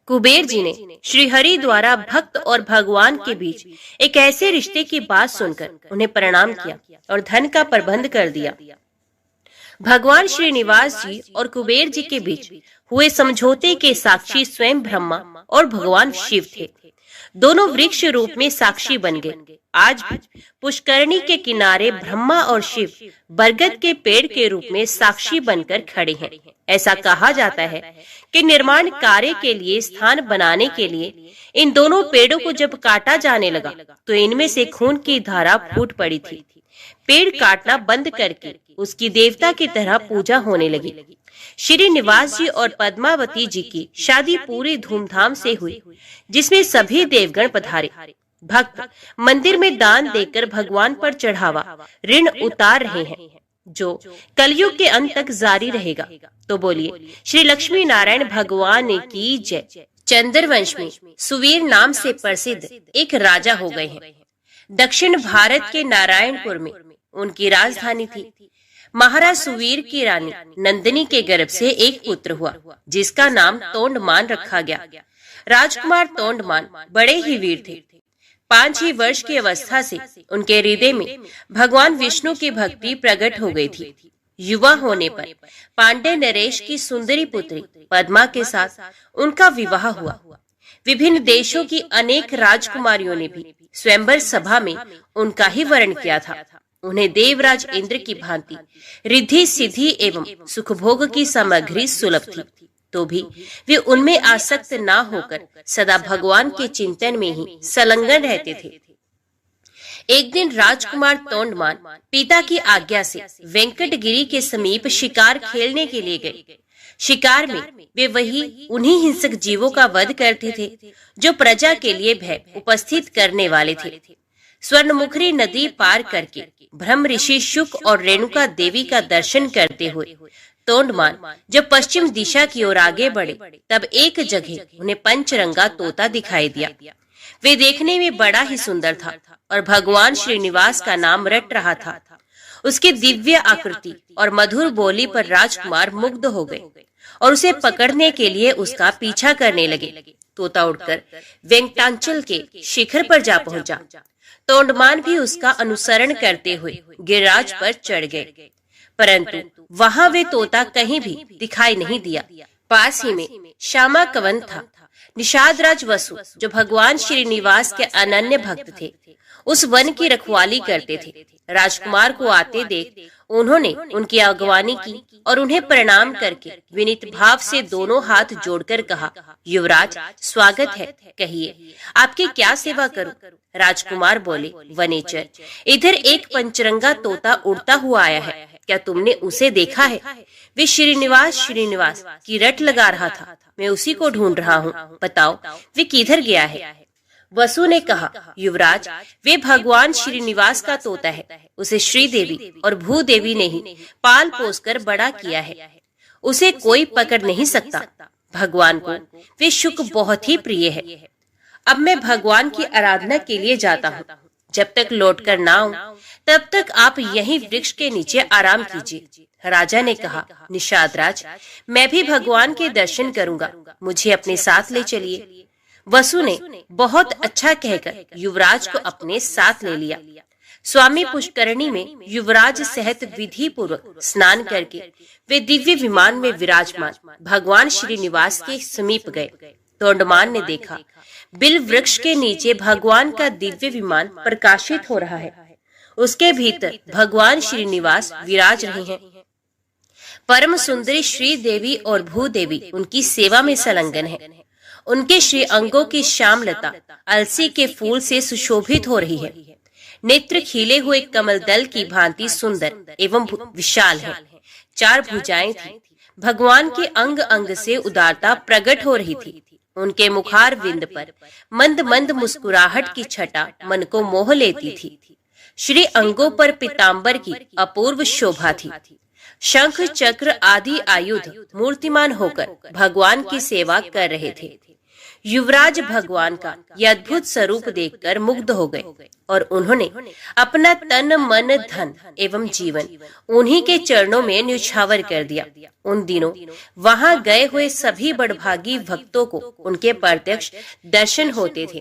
कुबेर जी ने श्री हरि द्वारा भक्त और भगवान के बीच एक ऐसे रिश्ते की बात सुनकर उन्हें प्रणाम किया और धन का प्रबंध कर दिया। भगवान श्रीनिवास जी और कुबेर जी के बीच हुए समझौते के साक्षी स्वयं ब्रह्मा और भगवान शिव थे। दोनों वृक्ष रूप में साक्षी बन गए। आज भी पुष्करणी के किनारे ब्रह्मा और शिव बरगद के पेड़ के रूप में साक्षी बनकर खड़े हैं। ऐसा कहा जाता है कि निर्माण कार्य के लिए स्थान बनाने के लिए इन दोनों पेड़ों को जब काटा जाने लगा तो इनमें से खून की धारा फूट पड़ी थी। पेड़ काटना बंद करके उसकी देवता की तरह पूजा होने लगी। श्रीनिवास जी और पद्मावती जी की शादी पूरी धूमधाम से हुई, जिसमें सभी देवगण पधारे। भक्त मंदिर में दान देकर भगवान पर चढ़ावा ऋण उतार रहे हैं, जो कलयुग के अंत तक जारी रहेगा। तो बोलिए श्री लक्ष्मी नारायण भगवान की जय। चंद्रवंश में सुवीर नाम से प्रसिद्ध एक राजा हो गए हैं। दक्षिण भारत के नारायणपुर में उनकी राजधानी थी। महाराज सुवीर की रानी नंदिनी के गर्भ से एक पुत्र हुआ, जिसका नाम तोंडमान रखा गया। राजकुमार तोंडमान बड़े ही वीर थे। 5 ही वर्ष की अवस्था से उनके हृदय में भगवान विष्णु की भक्ति प्रकट हो गई थी। युवा होने पर पांडे नरेश की सुंदरी पुत्री पद्मा के साथ उनका विवाह हुआ। विभिन्न देशों की अनेक राजकुमारियों ने भी स्वयंवर सभा में उनका ही वरण किया था। उन्हें देवराज इंद्र की भांति रिद्धि सिद्धि एवं सुखभोग की सामग्री सुलभ थी, तो भी वे उनमें आसक्त न होकर सदा भगवान के चिंतन में ही संलग्न रहते थे। एक दिन राजकुमार तोंडमान पिता की आज्ञा से वेंकटगिरी के समीप शिकार खेलने के लिए गए। शिकार में वे उन्हीं हिंसक जीवों का वध करते थे जो प्रजा के लिए भय उपस्थित करने वाले थे। स्वर्णमुखरी नदी पार करके ब्रह्म ऋषि शुक और रेणुका देवी का दर्शन करते हुए तोंडमान जब पश्चिम दिशा की ओर आगे बढ़े, तब एक जगह उन्हें पंचरंगा तोता दिखाई दिया। वे देखने में बड़ा ही सुंदर था और भगवान श्रीनिवास का नाम रट रहा था। उसकी दिव्य आकृति और मधुर बोली पर राजकुमार मुग्ध हो गए और उसे पकड़ने के लिए उसका पीछा करने लगे। तोता उड़कर वेंकटाचल के शिखर पर जा पहुंचा। तोंडमान भी उसका अनुसरण करते हुए गिरिराज पर चढ़ गए, परंतु वहां वे तोता कहीं भी दिखाई नहीं दिया। पास ही में श्यामा कवन था। निषाद राज वसु, जो भगवान श्रीनिवास के अनन्य भक्त थे, उस वन की रखवाली करते थे। राजकुमार को आते देख उन्होंने उनकी अगवानी की और उन्हें प्रणाम करके विनीत भाव से दोनों हाथ जोड़कर कहा, युवराज स्वागत है, कहिए आपकी क्या सेवा करूं? राजकुमार बोले, वनेचर, इधर एक पंचरंगा तोता उड़ता हुआ आया है, क्या तुमने उसे देखा है? वे श्रीनिवास की रट लगा रहा था, मैं उसी को ढूंढ रहा हूँ, बताओ वे किधर गया है? वसु ने कहा, युवराज वे भगवान श्रीनिवास का तोता है। उसे श्रीदेवी और भूदेवी ने ही पाल पोस कर बड़ा किया है। उसे कोई पकड़ नहीं सकता। भगवान को वे शुक बहुत ही प्रिय है। अब मैं भगवान की आराधना के लिए जाता हूँ। जब तक लौट कर ना आऊं, तब तक आप यहीं वृक्ष के नीचे आराम कीजिए। राजा ने कहा, निषाद राज, मैं भी भगवान के दर्शन करूंगा, मुझे अपने साथ ले चलिए। वसु ने बहुत अच्छा कहकर युवराज को अपने साथ ले लिया। स्वामी पुष्करणी में युवराज सहित विधि पूर्वक स्नान करके वे दिव्य विमान में विराजमान भगवान श्रीनिवास के समीप गए। तोंडमान ने देखा, बिल वृक्ष के नीचे भगवान का दिव्य विमान प्रकाशित हो रहा है। उसके भीतर भगवान श्रीनिवास विराज रहे हैं। परम सुंदरी श्री देवी और भूदेवी उनकी सेवा में संलग्न है। उनके श्री अंगों की श्यामलता अलसी के फूल से सुशोभित हो रही है। नेत्र खिले हुए कमल दल की भांति सुंदर एवं विशाल है। 4 भुजाएं थी। भगवान के अंग अंग से उदारता प्रकट हो रही थी। उनके मुखार विंद पर मंद मंद मुस्कुराहट की छटा मन को मोह लेती थी। श्री अंगों पर पीतांबर की अपूर्व शोभा थी। शंख चक्र आदि आयुध मूर्तिमान होकर भगवान की सेवा कर रहे थे। युवराज भगवान का यह अद्भुत स्वरूप देखकर मुग्ध हो गए और उन्होंने अपना तन मन धन एवं जीवन उन्हीं के चरणों में न्यौछावर कर दिया। उन दिनों वहां गए हुए सभी बड़भागी भक्तों को उनके प्रत्यक्ष दर्शन होते थे।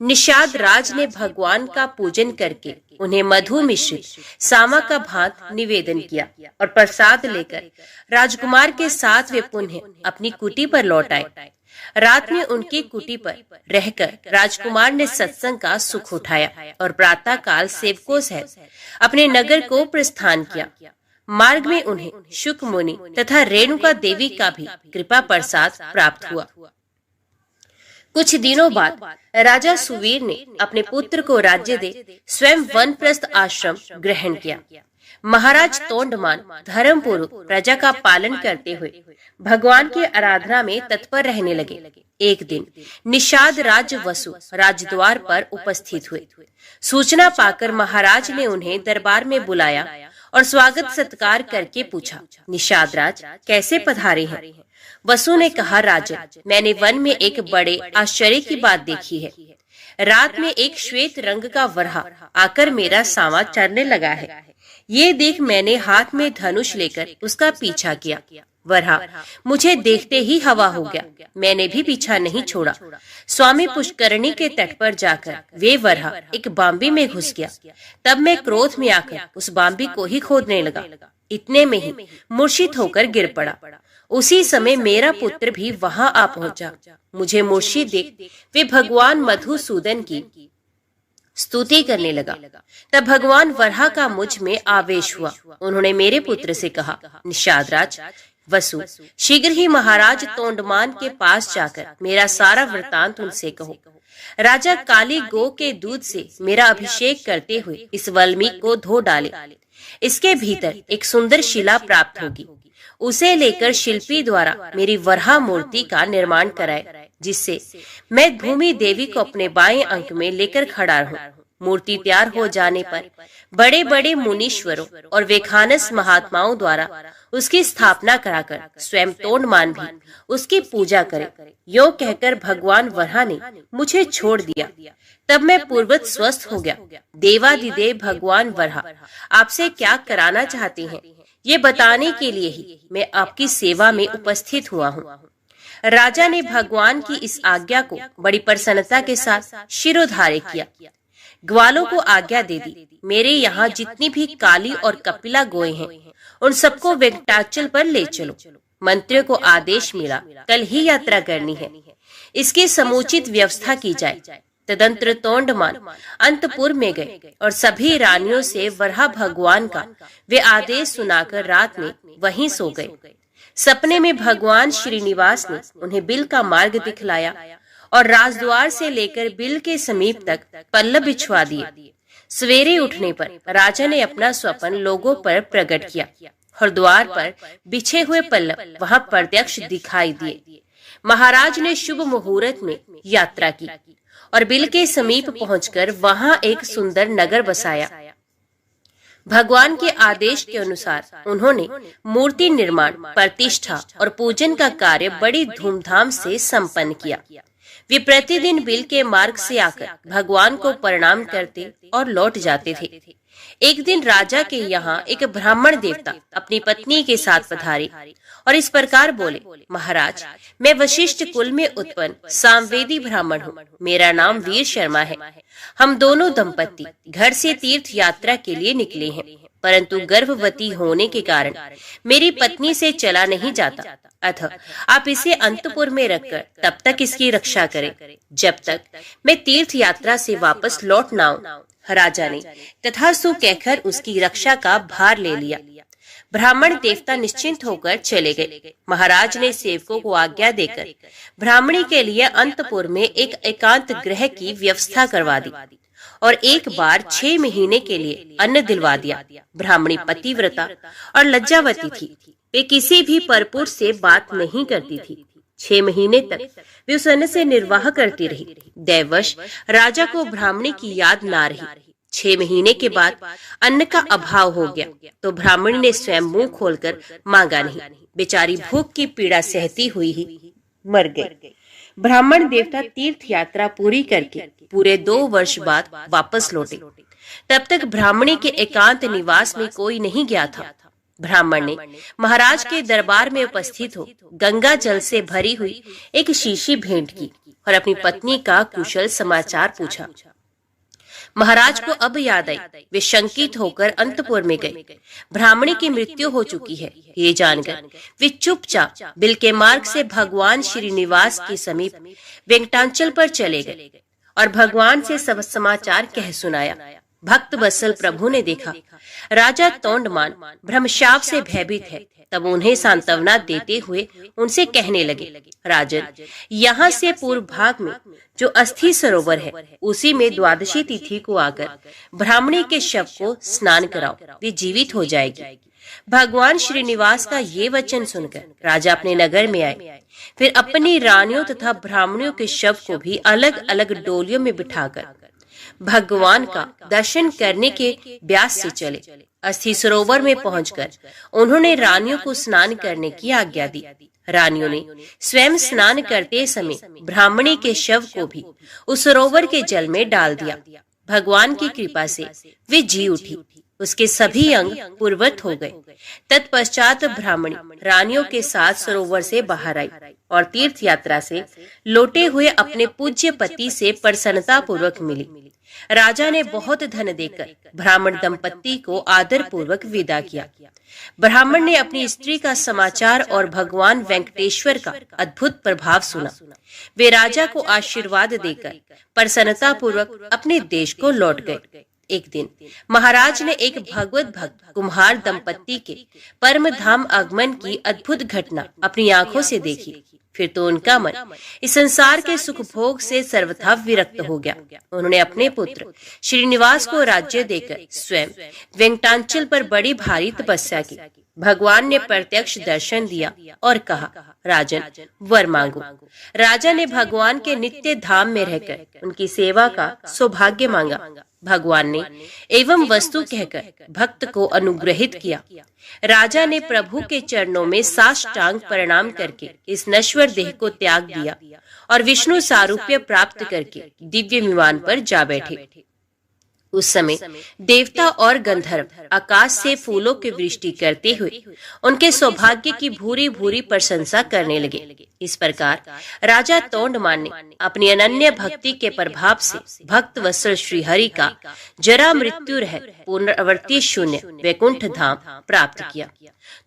निषाद राज ने भगवान का पूजन करके उन्हें मधु मिश्रित सामा का भात निवेदन किया और प्रसाद लेकर राजकुमार के साथ वे पुनः अपनी कुटी पर लौट आए। रात में उनकी कुटी पर रहकर राजकुमार ने सत्संग का सुख उठाया और प्रातः काल सेवकों सहित अपने नगर को प्रस्थान किया। मार्ग में उन्हें शुक मुनि तथा रेणुका देवी का भी कृपा प्रसाद प्राप्त हुआ। कुछ दिनों बाद राजा सुवीर ने अपने पुत्र को राज्य दे स्वयं वनप्रस्थ आश्रम ग्रहण किया। महाराज तोंडमान धर्मपूर्वक प्रजा का पालन करते हुए भगवान की आराधना में तत्पर रहने लगे। एक दिन निषाद राज वसु राजद्वार पर उपस्थित हुए। सूचना पाकर महाराज ने उन्हें दरबार में बुलाया और स्वागत सत्कार करके पूछा, निषाद राज कैसे पधारे हैं? वसु ने कहा, राजन, मैंने वन में एक बड़े आश्चर्य की बात देखी है। रात में एक श्वेत रंग का वरहा आकर मेरा सामा चरने लगा है। ये देख मैंने हाथ में धनुष लेकर उसका पीछा किया। वरहा मुझे देखते ही हवा हो गया। मैंने भी पीछा नहीं छोड़ा। स्वामी पुष्करणी के तट पर जाकर वे वरहा एक बांबी में घुस गया। तब मैं क्रोध में आकर उस बांबी को ही खोदने लगा। इतने में ही मूर्छित होकर गिर पड़ा। उसी समय मेरा पुत्र भी वहां आ पहुंचा। मुझे मूर्छित देख वे भगवान मधुसूदन की स्तुति करने लगा। तब भगवान वरहा का मुझ में आवेश हुआ। उन्होंने मेरे पुत्र से कहा, निषाद राज वसु, शीघ्र ही महाराज तोंडमान के पास जाकर मेरा सारा वृतांत उनसे कहो। राजा काली गो के दूध से मेरा अभिषेक करते हुए इस वाल्मीकि को धो डाले। इसके भीतर एक सुंदर शिला प्राप्त होगी। उसे लेकर शिल्पी द्वारा मेरी वरहा मूर्ति का निर्माण कराए, जिससे मैं भूमि देवी को अपने बाएं अंक में लेकर खड़ा रहूं। मूर्ति तैयार हो जाने पर बड़े बड़े मुनीश्वरों और वेखानस महात्माओं द्वारा उसकी स्थापना कराकर स्वयं तोंडमान भी उसकी पूजा करे। यो कहकर भगवान वरहा ने मुझे छोड़ दिया। तब मैं पूर्वत स्वस्थ हो गया। देवादिदेव भगवान वरहा आपसे क्या कराना चाहते हैं, ये बताने के लिए ही मैं आपकी सेवा में उपस्थित हुआ हूँ। राजा ने भगवान की इस आज्ञा को बड़ी प्रसन्नता के साथ शिरोधार्य किया। ग्वालों को आज्ञा दे दी, मेरे यहाँ जितनी भी काली और कपिला गोए हैं उन सबको वेंकटाचल पर ले चलो। मंत्रियों को आदेश मिला, कल ही यात्रा करनी है। इसकी समुचित व्यवस्था की जाए। तदंतर तोंडमान अंतपुर में गए और सभी रानियों से वरहा भगवान का वे आदेश सुनाकर रात में वहीं सो गए। सपने में भगवान श्रीनिवास ने उन्हें बिल का मार्ग दिखलाया और राजद्वार से लेकर बिल के समीप तक पल्लव बिछवा दिए। सवेरे उठने पर राजा ने अपना स्वप्न लोगों पर प्रकट किया और द्वार पर बिछे हुए पल्लव वहां प्रत्यक्ष दिखाई दिए। महाराज ने शुभ मुहूर्त में यात्रा की और बिल के समीप पहुंचकर वहां एक सुंदर नगर बसाया। भगवान के आदेश के अनुसार उन्होंने मूर्ति निर्माण, प्रतिष्ठा और पूजन का कार्य बड़ी धूमधाम से संपन्न किया। वे प्रतिदिन बिल के मार्ग से आकर भगवान को प्रणाम करते और लौट जाते थे। एक दिन राजा के यहाँ एक ब्राह्मण देवता अपनी पत्नी के साथ पधारे और इस प्रकार बोले, महाराज, मैं वशिष्ठ कुल में उत्पन्न सामवेदी ब्राह्मण हूँ। मेरा नाम वीर शर्मा है। हम दोनों दंपत्ति घर से तीर्थ यात्रा के लिए निकले हैं, परंतु गर्भवती होने के कारण मेरी पत्नी से चला नहीं जाता। अतः आप इसे अंतपुर में रखकर तब तक इसकी रक्षा करें जब तक मैं तीर्थ यात्रा से वापस लौट न आऊं। राजा ने तथास्तु कहकर उसकी रक्षा का भार ले लिया। ब्राह्मण देवता निश्चिंत होकर चले गए। महाराज ने सेवकों को आज्ञा देकर ब्राह्मणी के लिए अंतपुर में एक एकांत गृह की व्यवस्था करवा दी और एक बार 6 महीने के लिए अन्न दिलवा दिया। ब्राह्मणी पतिव्रता और लज्जावती थी। वे किसी भी परपुरुष से बात नहीं करती थी। 6 महीने तक वे उस अन्न से निर्वाह करती रही। दैववश राजा को ब्राह्मणी की याद ना रही। 6 महीने के बाद अन्न का अभाव हो गया तो ब्राह्मणी ने स्वयं मुंह खोलकर मांगा नहीं। बेचारी भूख की पीड़ा सहती हुई ही मर गई। ब्राह्मण देवता तीर्थ यात्रा पूरी करके पूरे 2 वर्ष बाद वापस लौटे। तब तक ब्राह्मणी के एकांत निवास में कोई नहीं गया था। ब्राह्मण ने महाराज के दरबार में उपस्थित हो गंगा जल से भरी हुई एक शीशी भेंट की और अपनी पत्नी का कुशल समाचार पूछा। महाराज को अब याद आई। वे शंकित होकर अंतपुर में गए। ब्राह्मणी की मृत्यु हो चुकी है ये जानकर वे चुपचाप बिल के मार्ग से भगवान श्रीनिवास के समीप वेंकटाचल पर चले गए और भगवान से सब समाचार कह सुनाया। भक्त वत्सल प्रभु ने देखा राजा तोंडमान ब्रह्मशाप से भयभीत है। तब उन्हें सांत्वना देते हुए उनसे कहने लगे, राजन, यहाँ से पूर्व भाग में जो अस्थि सरोवर है उसी में द्वादशी तिथि को आकर ब्राह्मणी के शव को स्नान कराओ, वे जीवित हो जाएगी। भगवान श्रीनिवास का ये वचन सुनकर राजा अपने नगर में आए। फिर अपनी रानियों तथा ब्राह्मणियों के शव को भी अलग अलग डोलियों में बिठाकर भगवान का दर्शन करने के ब्यास से चले। अस्थि सरोवर में पहुंचकर उन्होंने रानियों को स्नान करने की आज्ञा दी। रानियों ने स्वयं स्नान करते समय ब्राह्मणी के शव को भी उस सरोवर के जल में डाल दिया। भगवान की कृपा से वे जी उठी, उसके सभी अंग पूर्ववत हो गए। तत्पश्चात ब्राह्मणी रानियों के साथ सरोवर से बाहर आई और तीर्थ यात्रा से लौटे हुए अपने पूज्य पति से प्रसन्नता पूर्वक मिली। राजा ने बहुत धन देकर ब्राह्मण दंपत्ति को आदर पूर्वक विदा किया। ब्राह्मण ने अपनी स्त्री का समाचार और भगवान वेंकटेश्वर का अद्भुत प्रभाव सुना। वे राजा को आशीर्वाद देकर प्रसन्नता पूर्वक अपने देश को लौट गए। एक दिन महाराज ने एक भगवत भक्त कुम्हार दंपत्ति के परम धाम आगमन की अद्भुत घटना अपनी आंखों से देखी। फिर तो उनका मन इस संसार के सुख भोग से सर्वथा विरक्त हो गया। उन्होंने अपने पुत्र श्रीनिवास को राज्य देकर स्वयं वेंकटाचल पर बड़ी भारी तपस्या की। भगवान ने प्रत्यक्ष दर्शन दिया और कहा, राजन, वर मांगो। राजा ने भगवान के नित्य धाम में रहकर उनकी सेवा का सौभाग्य मांगा। भगवान ने एवं वस्तु कहकर भक्त को अनुग्रहित किया। राजा ने प्रभु के चरणों में साष्टांग प्रणाम करके इस नश्वर देह को त्याग दिया और विष्णु सारूप्य प्राप्त करके दिव्य विमान पर जा बैठे। उस समय देवता और गंधर्व आकाश से फूलों की वृष्टि करते हुए उनके सौभाग्य की भूरी भूरी प्रशंसा करने लगे। इस प्रकार राजा तोंडमान ने अपनी अनन्य भक्ति के प्रभाव से भक्त वत्सल श्री हरि का जरा मृत्यु रहित पुनरावृत्ति शून्य वैकुंठ धाम प्राप्त किया।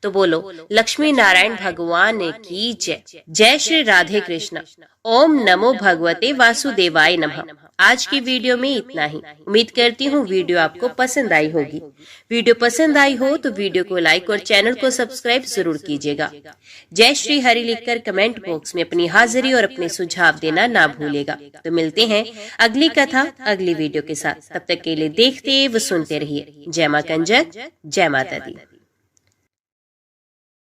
तो बोलो लक्ष्मी नारायण भगवान की जय। जय श्री राधे कृष्ण। ओम नमो भगवते वासुदेवाय नमः। आज की वीडियो में इतना ही। उम्मीद करती हूँ वीडियो आपको पसंद आई होगी। वीडियो पसंद आई हो तो वीडियो को लाइक और चैनल को सब्सक्राइब जरूर कीजिएगा। जय श्री हरि लिखकर कमेंट बॉक्स में अपनी हाजिरी और अपने सुझाव देना ना भूलेगा। तो मिलते हैं अगली कथा अगली वीडियो के साथ। तब तक के लिए देखते व सुनते रहिए। जय मां कंजक, जय माता दी।